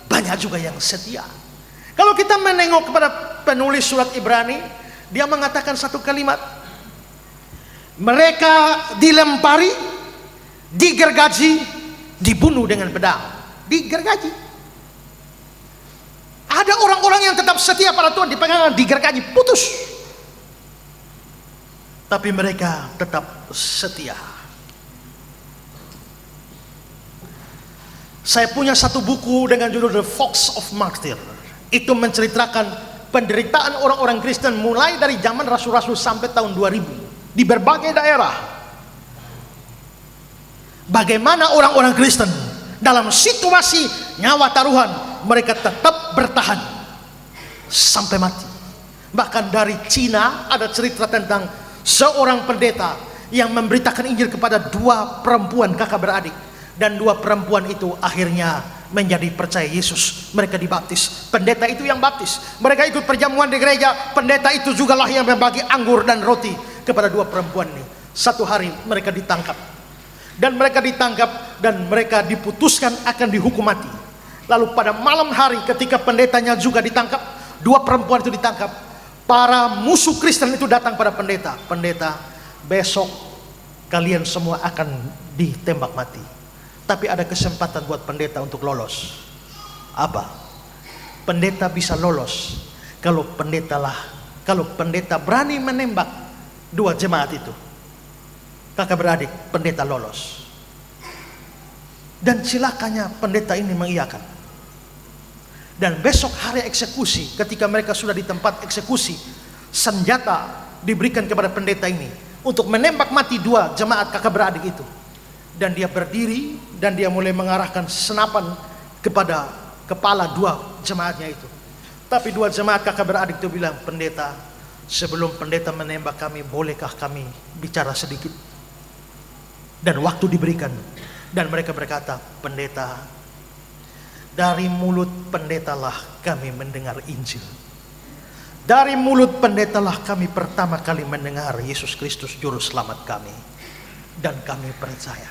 banyak juga yang setia. Kalau kita menengok kepada penulis surat Ibrani, dia mengatakan satu kalimat, mereka dilempari, digergaji, dibunuh dengan pedang. Digergaji. Ada orang-orang yang tetap setia pada Tuhan, dipegang, digergaji, putus. Tapi mereka tetap setia. Saya punya satu buku dengan judul The Fox of Martyr. Itu menceritakan penderitaan orang-orang Kristen mulai dari zaman Rasul-Rasul sampai tahun 2000 di berbagai daerah. Bagaimana orang-orang Kristen dalam situasi nyawa taruhan, mereka tetap bertahan sampai mati. Bahkan dari Cina ada cerita tentang seorang pendeta yang memberitakan Injil kepada dua perempuan kakak beradik, dan dua perempuan itu akhirnya menjadi percaya Yesus. Mereka dibaptis. Pendeta itu yang baptis. Mereka ikut perjamuan di gereja. Pendeta itu jugalah yang membagi anggur dan roti kepada dua perempuan ini. Satu hari mereka ditangkap, dan mereka diputuskan akan dihukum mati. Lalu pada malam hari ketika pendetanya juga ditangkap, dua perempuan itu ditangkap, para musuh Kristen itu datang pada pendeta. Pendeta, besok kalian semua akan ditembak mati, tapi ada kesempatan buat pendeta untuk lolos. Apa? Pendeta bisa lolos kalau pendeta berani menembak dua jemaat itu, kakak beradik. Pendeta lolos. Dan celakanya pendeta ini mengiyakan. Dan besok hari eksekusi, ketika mereka sudah di tempat eksekusi, senjata diberikan kepada pendeta ini untuk menembak mati dua jemaat kakak beradik itu. Dan dia berdiri dan dia mulai mengarahkan senapan kepada kepala dua jemaatnya itu. Tapi dua jemaat kakak beradik itu bilang, pendeta, sebelum pendeta menembak kami, bolehkah kami bicara sedikit? Dan waktu diberikan. Dan mereka berkata, pendeta, dari mulut pendetalah kami mendengar Injil. Dari mulut pendetalah kami pertama kali mendengar Yesus Kristus juru selamat kami. Dan kami percaya.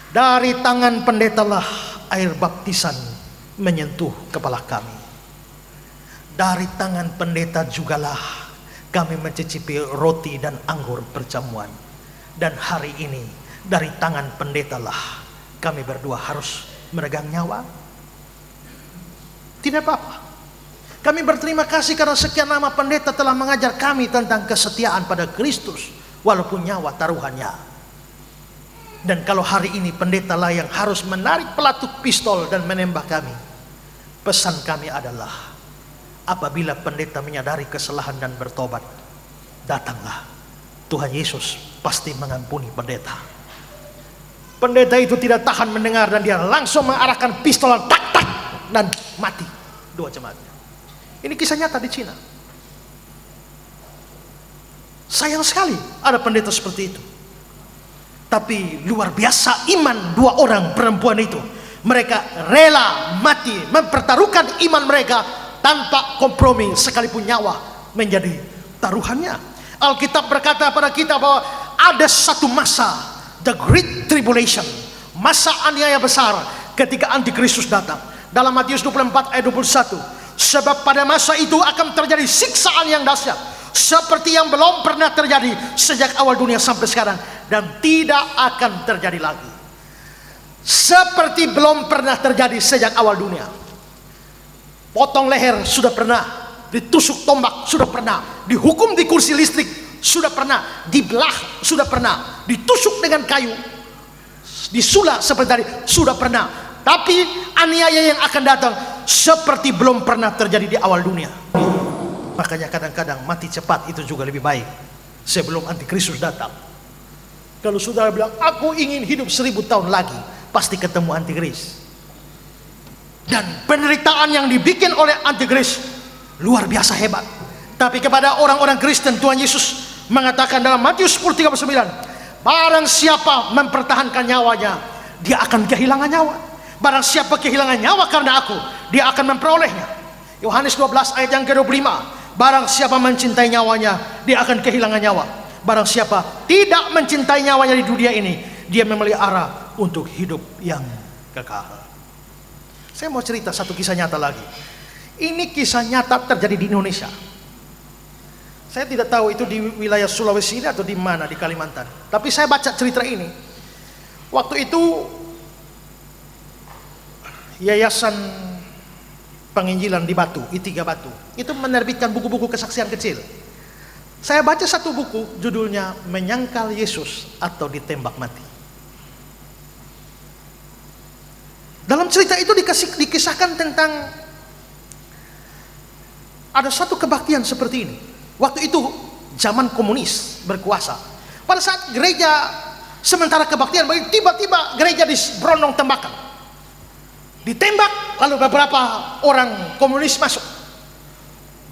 Dari tangan pendetalah air baptisan menyentuh kepala kami. Dari tangan pendeta jugalah kami mencicipi roti dan anggur perjamuan. Dan hari ini dari tangan pendetalah kami berdua harus meregang nyawa. Tidak apa-apa. Kami berterima kasih karena sekian lama pendeta telah mengajar kami tentang kesetiaan pada Kristus, walaupun nyawa taruhannya. Dan kalau hari ini pendeta lah yang harus menarik pelatuk pistol dan menembak kami, pesan kami adalah, apabila pendeta menyadari kesalahan dan bertobat, datanglah. Tuhan Yesus pasti mengampuni pendeta. Pendeta itu tidak tahan mendengar dan dia langsung mengarahkan pistol, tak tak, dan mati dua jemaatnya. Ini kisah nyata di Cina. Sayang sekali ada pendeta seperti itu. Tapi luar biasa iman dua orang perempuan itu. Mereka rela mati, mempertaruhkan iman mereka tanpa kompromi, sekalipun nyawa menjadi taruhannya. Alkitab berkata pada kita bahwa ada satu masa, the Great Tribulation, masa aniaya besar ketika Antikristus datang. Dalam Matius 24 ayat 21, sebab pada masa itu akan terjadi siksaan yang dahsyat seperti yang belum pernah terjadi sejak awal dunia sampai sekarang, dan tidak akan terjadi lagi. Seperti belum pernah terjadi sejak awal dunia. Potong leher sudah pernah, ditusuk tombak sudah pernah, dihukum di kursi listrik sudah pernah, dibelah sudah pernah, ditusuk dengan kayu, disulap seperti tadi sudah pernah. Tapi aniaya yang akan datang seperti belum pernah terjadi di awal dunia. Makanya kadang-kadang mati cepat itu juga lebih baik sebelum Antikristus datang. Kalau saudara bilang, aku ingin hidup 1000 tahun lagi, pasti ketemu Antikris. Dan penderitaan yang dibikin oleh Antikris luar biasa hebat. Tapi kepada orang-orang Kristen, Tuhan Yesus mengatakan dalam Matius 10:39, barang siapa mempertahankan nyawanya, dia akan kehilangan nyawa. Barang siapa kehilangan nyawa karena aku, dia akan memperolehnya. Yohanes 12 ayat yang ke-25, barang siapa mencintai nyawanya, dia akan kehilangan nyawa. Barang siapa tidak mencintai nyawanya di dunia ini, dia memelihara untuk hidup yang kekal. Saya mau cerita satu kisah nyata lagi. Ini kisah nyata terjadi di Indonesia. Saya tidak tahu itu di wilayah Sulawesi atau di mana di Kalimantan. Tapi saya baca cerita ini. Waktu itu Yayasan Penginjilan di Batu, I3 Batu, itu menerbitkan buku-buku kesaksian kecil. Saya baca satu buku, judulnya Menyangkal Yesus atau Ditembak Mati. Dalam cerita itu dikisahkan tentang ada satu kebaktian seperti ini. Waktu itu zaman komunis berkuasa. Pada saat gereja Sementara kebaktian bagi tiba-tiba gereja diberondong tembakan. Ditembak, lalu beberapa orang komunis masuk.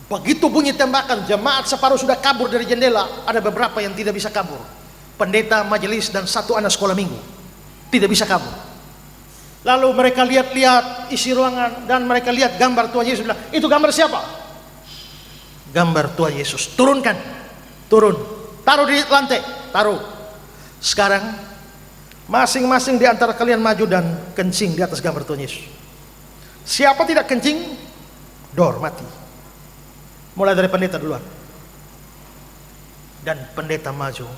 Begitu bunyi tembakan, jemaat separuh sudah kabur dari jendela. Ada beberapa yang tidak bisa kabur. Pendeta, majelis, dan satu anak sekolah minggu tidak bisa kabur. Lalu mereka lihat-lihat isi ruangan dan mereka lihat gambar Tuhan Yesus. Bilang, itu gambar siapa? Gambar Tuhan Yesus. Turunkan, turun, taruh di lantai, taruh. Sekarang masing-masing di antara kalian maju dan kencing di atas gambar Tuhan Yesus. Siapa tidak kencing, dor, mati. Mulai dari pendeta duluan. Dan pendeta maju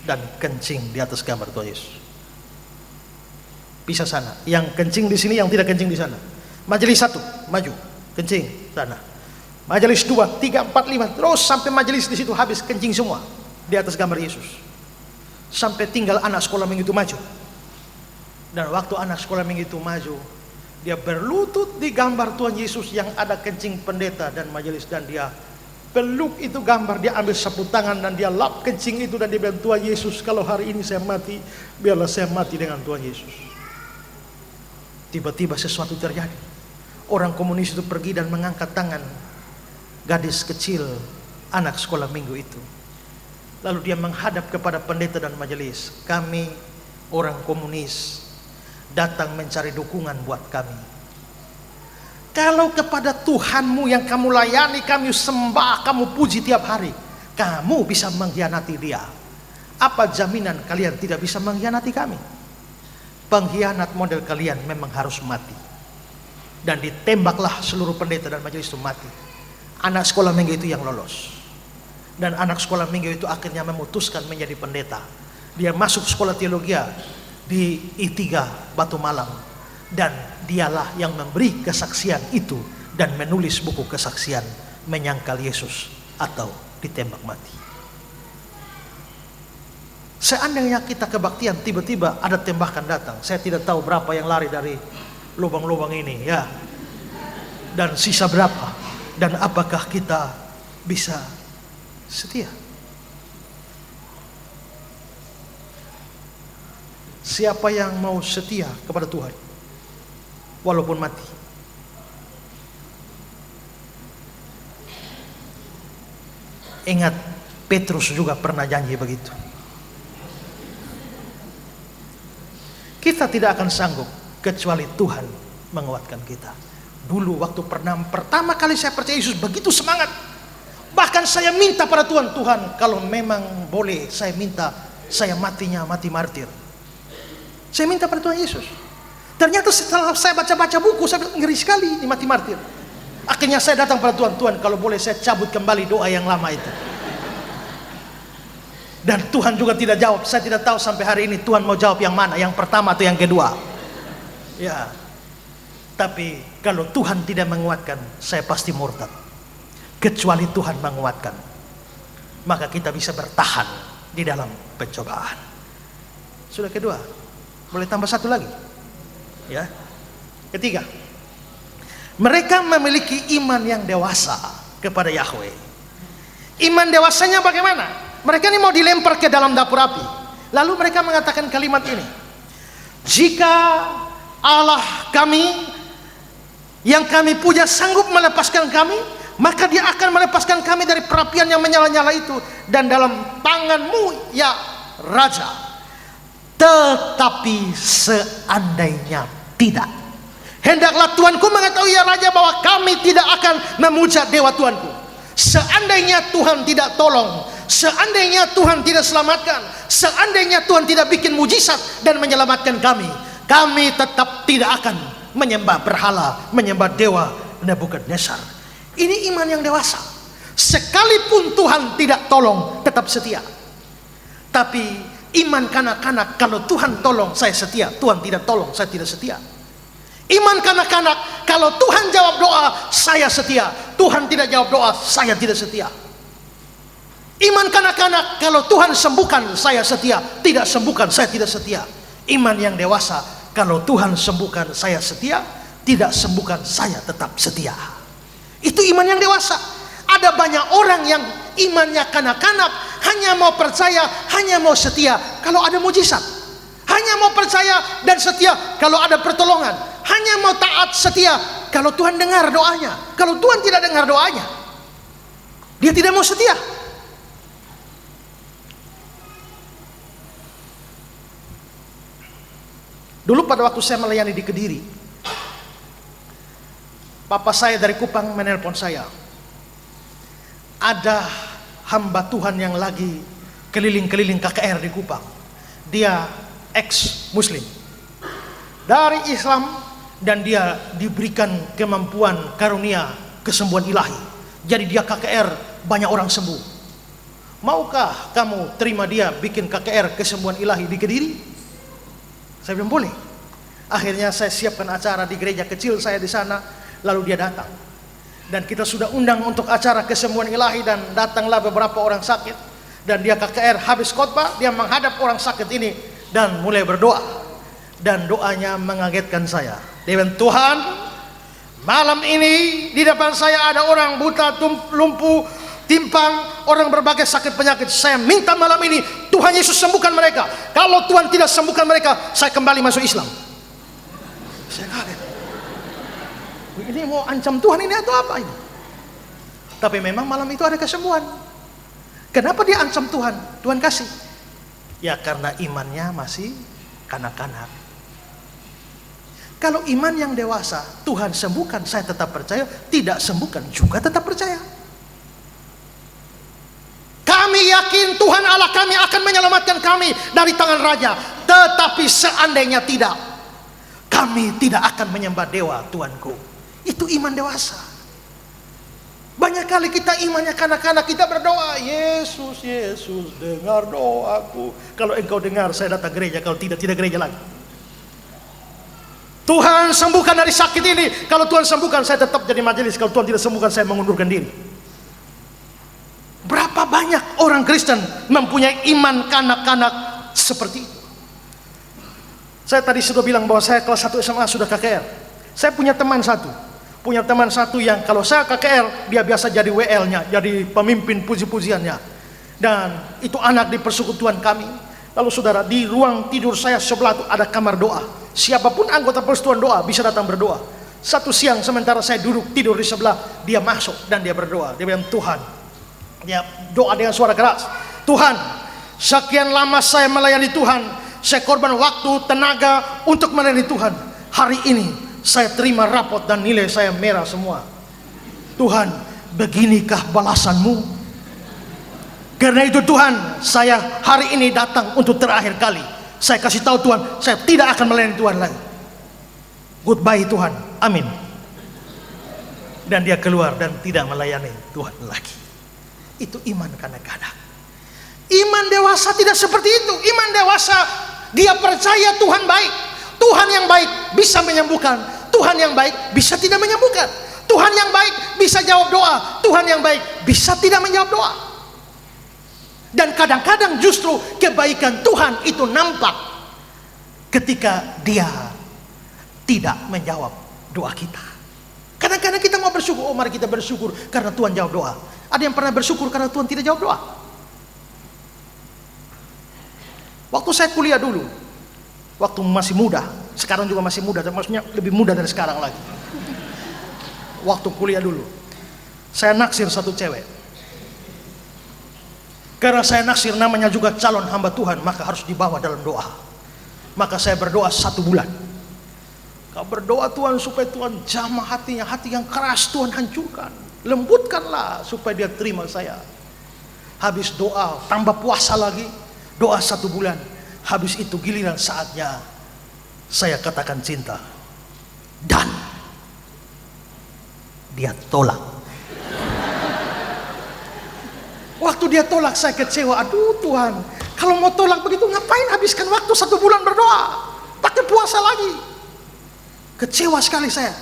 dan kencing di atas gambar Tuhan Yesus. Pisah sana. Yang kencing di sini, yang tidak kencing di sana. Majelis 1 maju, kencing sana. Majelis 2, 3, 4, 5, terus sampai majelis di situ habis kencing semua di atas gambar Yesus. Sampai tinggal anak sekolah minggu itu maju. Dan waktu anak sekolah minggu itu maju, dia berlutut di gambar Tuhan Yesus yang ada kencing pendeta dan majelis, dan dia peluk itu gambar. Dia ambil sapu tangan dan dia lap kencing itu dan dia bilang, Tuhan Yesus, kalau hari ini saya mati, biarlah saya mati dengan Tuhan Yesus. Tiba-tiba sesuatu terjadi. Orang komunis itu pergi dan mengangkat tangan gadis kecil anak sekolah minggu itu. Lalu dia menghadap kepada pendeta dan majelis. Kami orang komunis datang mencari dukungan buat kami. Kalau kepada Tuhanmu yang kamu layani, kamu sembah, kamu puji tiap hari, kamu bisa mengkhianati dia, apa jaminan kalian tidak bisa mengkhianati kami? Pengkhianat model kalian memang harus mati. Dan ditembaklah seluruh pendeta dan majelis itu mati. Anak sekolah minggu itu yang lolos. Dan anak sekolah minggu itu akhirnya memutuskan menjadi pendeta. Dia masuk sekolah teologi di I3 Batu Malang. Dan dialah yang memberi kesaksian itu dan menulis buku kesaksian menyangkal Yesus atau ditembak mati. Seandainya kita kebaktian, tiba-tiba ada tembakan datang. Saya tidak tahu berapa yang lari dari lubang-lubang ini, ya. Dan sisa berapa? Dan apakah kita bisa setia? Siapa yang mau setia kepada Tuhan walaupun mati? Ingat, Petrus juga pernah janji begitu. Kita tidak akan sanggup kecuali Tuhan menguatkan kita. Dulu waktu pertama kali saya percaya Yesus, begitu semangat. Bahkan saya minta pada Tuhan, Tuhan kalau memang boleh saya minta saya matinya mati martir. Saya minta pada Tuhan Yesus. Ternyata setelah saya baca-baca buku, saya bilang, ngeri sekali ini mati martir. Akhirnya saya datang pada Tuhan, Tuhan kalau boleh saya cabut kembali doa yang lama itu. Dan Tuhan juga tidak jawab. Saya tidak tahu sampai hari ini Tuhan mau jawab yang mana, yang pertama atau yang kedua. Ya. Tapi kalau Tuhan tidak menguatkan, saya pasti murtad. Kecuali Tuhan menguatkan, maka kita bisa bertahan di dalam pencobaan. Sudah kedua, boleh tambah satu lagi. Ya. Ketiga, mereka memiliki iman yang dewasa kepada Yahweh. Iman dewasanya bagaimana? Mereka ini mau dilempar ke dalam dapur api. Lalu mereka mengatakan kalimat ini. Jika Allah kami yang kami puja sanggup melepaskan kami, maka dia akan melepaskan kami dari perapian yang menyala-nyala itu. Dan dalam tanganmu ya Raja. Tetapi seandainya tidak, hendaklah Tuanku mengetahui ya Raja bahwa kami tidak akan memuja dewa Tuanku. Seandainya Tuhan tidak tolong, seandainya Tuhan tidak selamatkan, seandainya Tuhan tidak bikin mujizat dan menyelamatkan kami, kami tetap tidak akan menyembah berhala, menyembah dewa Nebukadnezar. Ini iman yang dewasa. Sekalipun Tuhan tidak tolong, tetap setia. Tapi iman kanak-kanak, kalau Tuhan tolong saya setia, Tuhan tidak tolong saya tidak setia. Iman kanak-kanak, kalau Tuhan jawab doa saya setia, Tuhan tidak jawab doa saya tidak setia. Iman kanak-kanak, kalau Tuhan sembuhkan saya setia, tidak sembuhkan saya tidak setia. Iman yang dewasa, kalau Tuhan sembuhkan saya setia, tidak sembuhkan saya tetap setia. Itu iman yang dewasa. Ada banyak orang yang imannya kanak-kanak, hanya mau percaya, hanya mau setia kalau ada mujizat, hanya mau percaya dan setia kalau ada pertolongan, hanya mau taat setia kalau Tuhan dengar doanya. Kalau Tuhan tidak dengar doanya, dia tidak mau setia. Dulu pada waktu saya melayani di Kediri, papa saya dari Kupang menelpon saya. Ada hamba Tuhan yang lagi keliling-keliling KKR di Kupang. Dia ex-muslim dari Islam, dan dia diberikan kemampuan karunia kesembuhan ilahi. Jadi dia KKR banyak orang sembuh. Maukah kamu terima dia bikin KKR kesembuhan ilahi di Kediri? Saya bilang boleh. Akhirnya saya siapkan acara di gereja kecil saya di sana, lalu dia datang. Dan kita sudah undang untuk acara kesembuhan ilahi, dan datanglah beberapa orang sakit. Dan dia KKR, habis khotbah dia menghadap orang sakit ini dan mulai berdoa. Dan doanya mengagetkan saya. Dia bilang, Tuhan, malam ini di depan saya ada orang buta, lumpuh, timpang, orang berbagai sakit penyakit. Saya minta malam ini Tuhan Yesus sembuhkan mereka. Kalau Tuhan tidak sembuhkan mereka, saya kembali masuk Islam. Saya kaget. Ini mau ancam Tuhan ini atau apa ini? Tapi memang malam itu ada kesembuhan. Kenapa dia ancam Tuhan? Tuhan kasih. Ya karena imannya masih kanak-kanak. Kalau iman yang dewasa, Tuhan sembuhkan, saya tetap percaya. Tidak sembuhkan juga tetap percaya. Kami yakin Tuhan Allah kami akan menyelamatkan kami dari tangan raja. Tetapi seandainya tidak, kami tidak akan menyembah dewa Tuanku. Itu iman dewasa. Banyak kali kita imannya kanak-kanak, kita berdoa, Yesus, Yesus, dengar doaku. Kalau engkau dengar, saya datang gereja. Kalau tidak, tidak gereja lagi. Tuhan sembuhkan dari sakit ini. Kalau Tuhan sembuhkan, saya tetap jadi majelis. Kalau Tuhan tidak sembuhkan, saya mengundurkan diri. Berapa banyak orang Kristen mempunyai iman kanak-kanak seperti itu. Saya tadi sudah bilang bahwa saya kelas 1 SMA sudah KKR. Saya punya teman satu yang kalau saya KKR, dia biasa jadi WL-nya, jadi pemimpin puji-pujiannya. Dan itu anak di persekutuan kami. Lalu saudara, di ruang tidur saya sebelah itu ada kamar doa. Siapapun anggota persekutuan doa bisa datang berdoa. Satu siang sementara saya duduk tidur di sebelah, dia masuk dan dia berdoa. Dia bilang, Tuhan, dia doa dengan suara keras, Tuhan, sekian lama saya melayani Tuhan, saya korban waktu, tenaga untuk melayani Tuhan. Hari ini saya terima rapot dan nilai saya merah semua. Tuhan, beginikah balasanmu? Karena itu Tuhan, saya hari ini datang untuk terakhir kali. Saya kasih tahu Tuhan, saya tidak akan melayani Tuhan lagi. Goodbye Tuhan, amin. Dan dia keluar dan tidak melayani Tuhan lagi. Itu iman kanak-kanak. Iman dewasa tidak seperti itu. Iman dewasa, dia percaya Tuhan baik. Tuhan yang baik bisa menyembuhkan. Tuhan yang baik bisa tidak menyembuhkan. Tuhan yang baik bisa jawab doa. Tuhan yang baik bisa tidak menjawab doa. Dan kadang-kadang justru kebaikan Tuhan itu nampak ketika dia tidak menjawab doa kita. Kadang-kadang kita mau bersyukur, oh mari kita bersyukur karena Tuhan jawab doa. Ada yang pernah bersyukur karena Tuhan tidak jawab doa? Waktu saya kuliah dulu, waktu masih muda, sekarang juga masih muda, maksudnya lebih muda dari sekarang lagi. Waktu kuliah dulu, saya naksir satu cewek. Karena saya naksir namanya juga calon hamba Tuhan, maka harus dibawa dalam doa. Maka saya berdoa 1 bulan. Kau berdoa Tuhan supaya Tuhan jamah hatinya, hati yang keras Tuhan hancurkan. Lembutkanlah supaya dia terima saya. Habis doa, tambah puasa lagi, doa 1 bulan. Habis itu giliran saatnya saya katakan cinta. Dan dia tolak. Waktu dia tolak saya kecewa. Aduh Tuhan, kalau mau tolak begitu ngapain habiskan waktu 1 bulan berdoa, pakai puasa lagi. Kecewa sekali saya.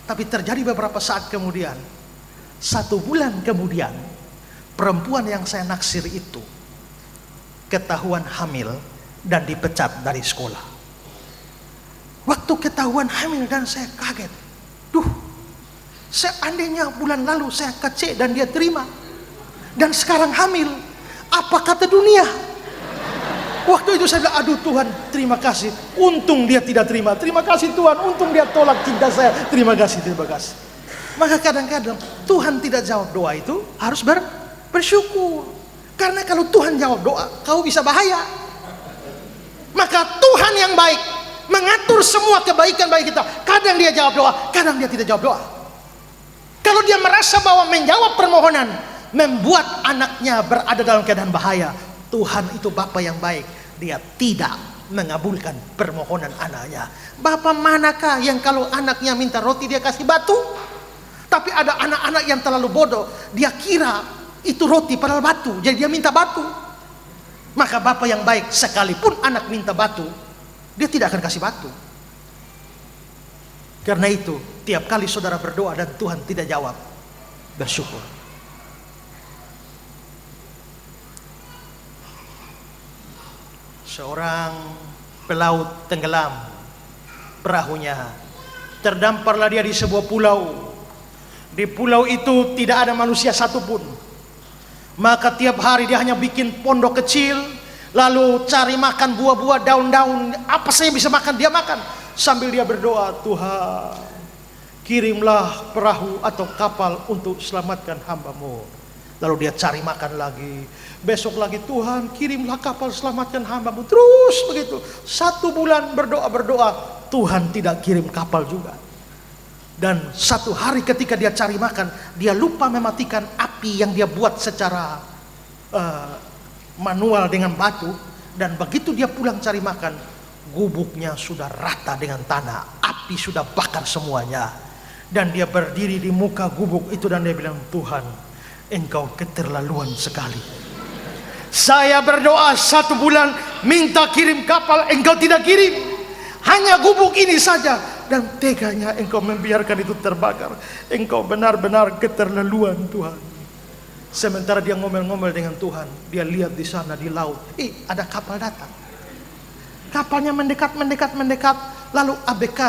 Tapi terjadi beberapa saat kemudian, 1 bulan kemudian, perempuan yang saya naksir itu ketahuan hamil dan dipecat dari sekolah. Waktu ketahuan hamil dan saya kaget. Seandainya bulan lalu saya kece dan dia terima, dan sekarang hamil. Apa kata dunia? Waktu itu saya bilang, aduh Tuhan, terima kasih. Untung dia tidak terima. Terima kasih Tuhan, untung dia tolak cinta saya. Terima kasih, terima kasih. Maka kadang-kadang Tuhan tidak jawab doa itu, harus bersyukur. Karena kalau Tuhan jawab doa, kau bisa bahaya. Maka Tuhan yang baik mengatur semua kebaikan baik kita. Kadang dia jawab doa, kadang dia tidak jawab doa. Kalau dia merasa bahwa menjawab permohonan membuat anaknya berada dalam keadaan bahaya, Tuhan itu Bapa yang baik. Dia tidak mengabulkan permohonan anaknya. Bapa manakah yang kalau anaknya minta roti dia kasih batu? Tapi ada anak-anak yang terlalu bodoh, dia kira itu roti padahal batu, jadi dia minta batu. Maka Bapa yang baik, sekalipun anak minta batu, dia tidak akan kasih batu. Karena itu tiap kali saudara berdoa dan Tuhan tidak jawab, bersyukur. Seorang pelaut tenggelam perahunya, terdamparlah dia di sebuah pulau. Di pulau itu tidak ada manusia satupun. Maka tiap hari dia hanya bikin pondok kecil, lalu cari makan buah-buah, daun-daun, apa saja yang bisa makan dia makan. Sambil dia berdoa, Tuhan kirimlah perahu atau kapal untuk selamatkan hamba-Mu. Lalu dia cari makan lagi. Besok lagi, Tuhan kirimlah kapal selamatkan hamba-Mu. Terus begitu. 1 bulan berdoa, Tuhan tidak kirim kapal juga. Dan satu hari ketika dia cari makan, dia lupa mematikan api yang dia buat secara manual dengan batu. Dan begitu dia pulang cari makan, gubuknya sudah rata dengan tanah, api sudah bakar semuanya. Dan dia berdiri di muka gubuk itu dan dia bilang, Tuhan, Engkau keterlaluan sekali. Saya berdoa 1 bulan minta kirim kapal, Engkau tidak kirim. Hanya gubuk ini saja. Dan teganya Engkau membiarkan itu terbakar. Engkau benar-benar keterlaluan Tuhan. Sementara dia ngomel-ngomel dengan Tuhan, dia lihat di sana di laut, ada kapal datang. Kapalnya mendekat, lalu ABK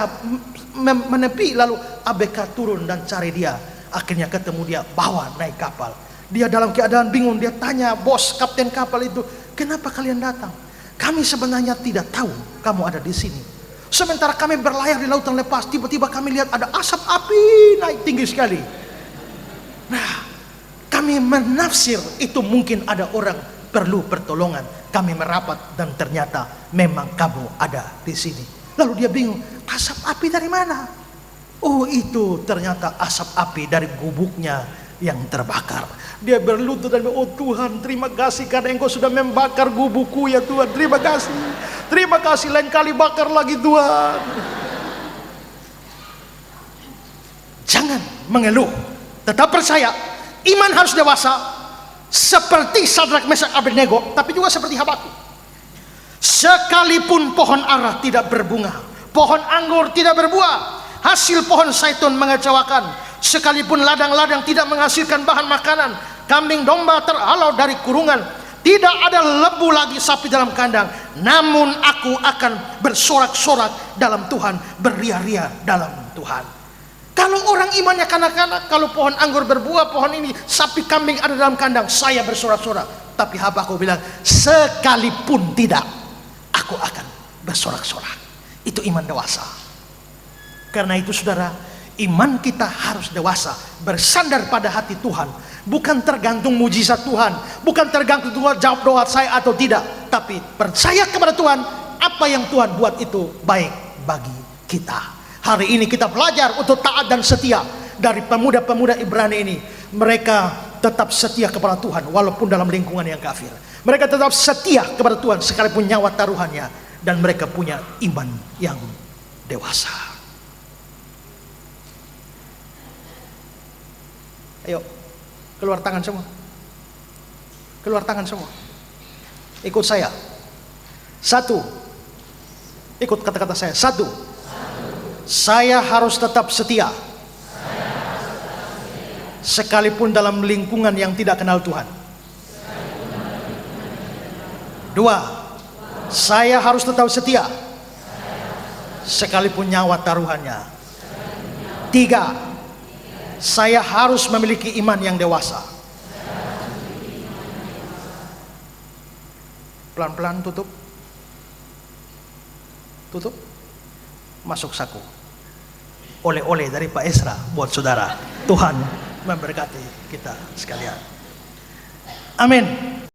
menepi, lalu ABK turun dan cari dia. Akhirnya ketemu dia, bawa naik kapal. Dia dalam keadaan bingung, dia tanya bos kapten kapal itu, kenapa kalian datang? Kami sebenarnya tidak tahu kamu ada di sini. Sementara kami berlayar di lautan lepas, tiba-tiba kami lihat ada asap api naik tinggi sekali. Nah, kami menafsir itu mungkin ada orang perlu pertolongan. Kami merapat dan ternyata memang kamu ada di sini. Lalu dia bingung, asap api dari mana? Oh, itu ternyata asap api dari gubuknya yang terbakar. Dia berlutut dan oh Tuhan, terima kasih karena Engkau sudah membakar gubukku ya Tuhan. Terima kasih. Terima kasih, lain kali bakar lagi Tuhan. Jangan mengeluh, tetap percaya. Iman harus dewasa, seperti Sadrak, Mesak, Abednego, tapi juga seperti Habakuk. Sekalipun pohon ara tidak berbunga, pohon anggur tidak berbuah, hasil pohon zaitun mengecewakan, sekalipun ladang-ladang tidak menghasilkan bahan makanan, kambing domba terhalau dari kurungan, tidak ada lebu lagi sapi dalam kandang, namun aku akan bersorak-sorak dalam Tuhan, beria-ria dalam Tuhan. Kalau orang imannya kanak-kanak, kalau pohon anggur berbuah, pohon ini sapi kambing ada dalam kandang, saya bersorak-sorak. Tapi Habakuk bilang, sekalipun tidak, aku akan bersorak-sorak. Itu iman dewasa. Karena itu saudara, iman kita harus dewasa, bersandar pada hati Tuhan. Bukan tergantung mujizat Tuhan, bukan tergantung Tuhan jawab doa saya atau tidak, tapi percaya kepada Tuhan, apa yang Tuhan buat itu baik bagi kita. Hari ini kita belajar untuk taat dan setia dari pemuda-pemuda Ibrani ini. Mereka tetap setia kepada Tuhan walaupun dalam lingkungan yang kafir. Mereka tetap setia kepada Tuhan sekalipun nyawa taruhannya, dan mereka punya iman yang dewasa. Ayo, keluar tangan semua. Keluar tangan semua. Ikut saya. 1. Ikut kata-kata saya. 1. Saya harus tetap setia. Sekalipun dalam lingkungan yang tidak kenal Tuhan. 2. Saya harus tetap setia. Sekalipun nyawa taruhannya. 3. Saya harus memiliki iman yang dewasa. Pelan-pelan tutup. Tutup. Masuk saku. Oleh-oleh dari Pak Esra buat saudara. Tuhan memberkati kita sekalian. Amin.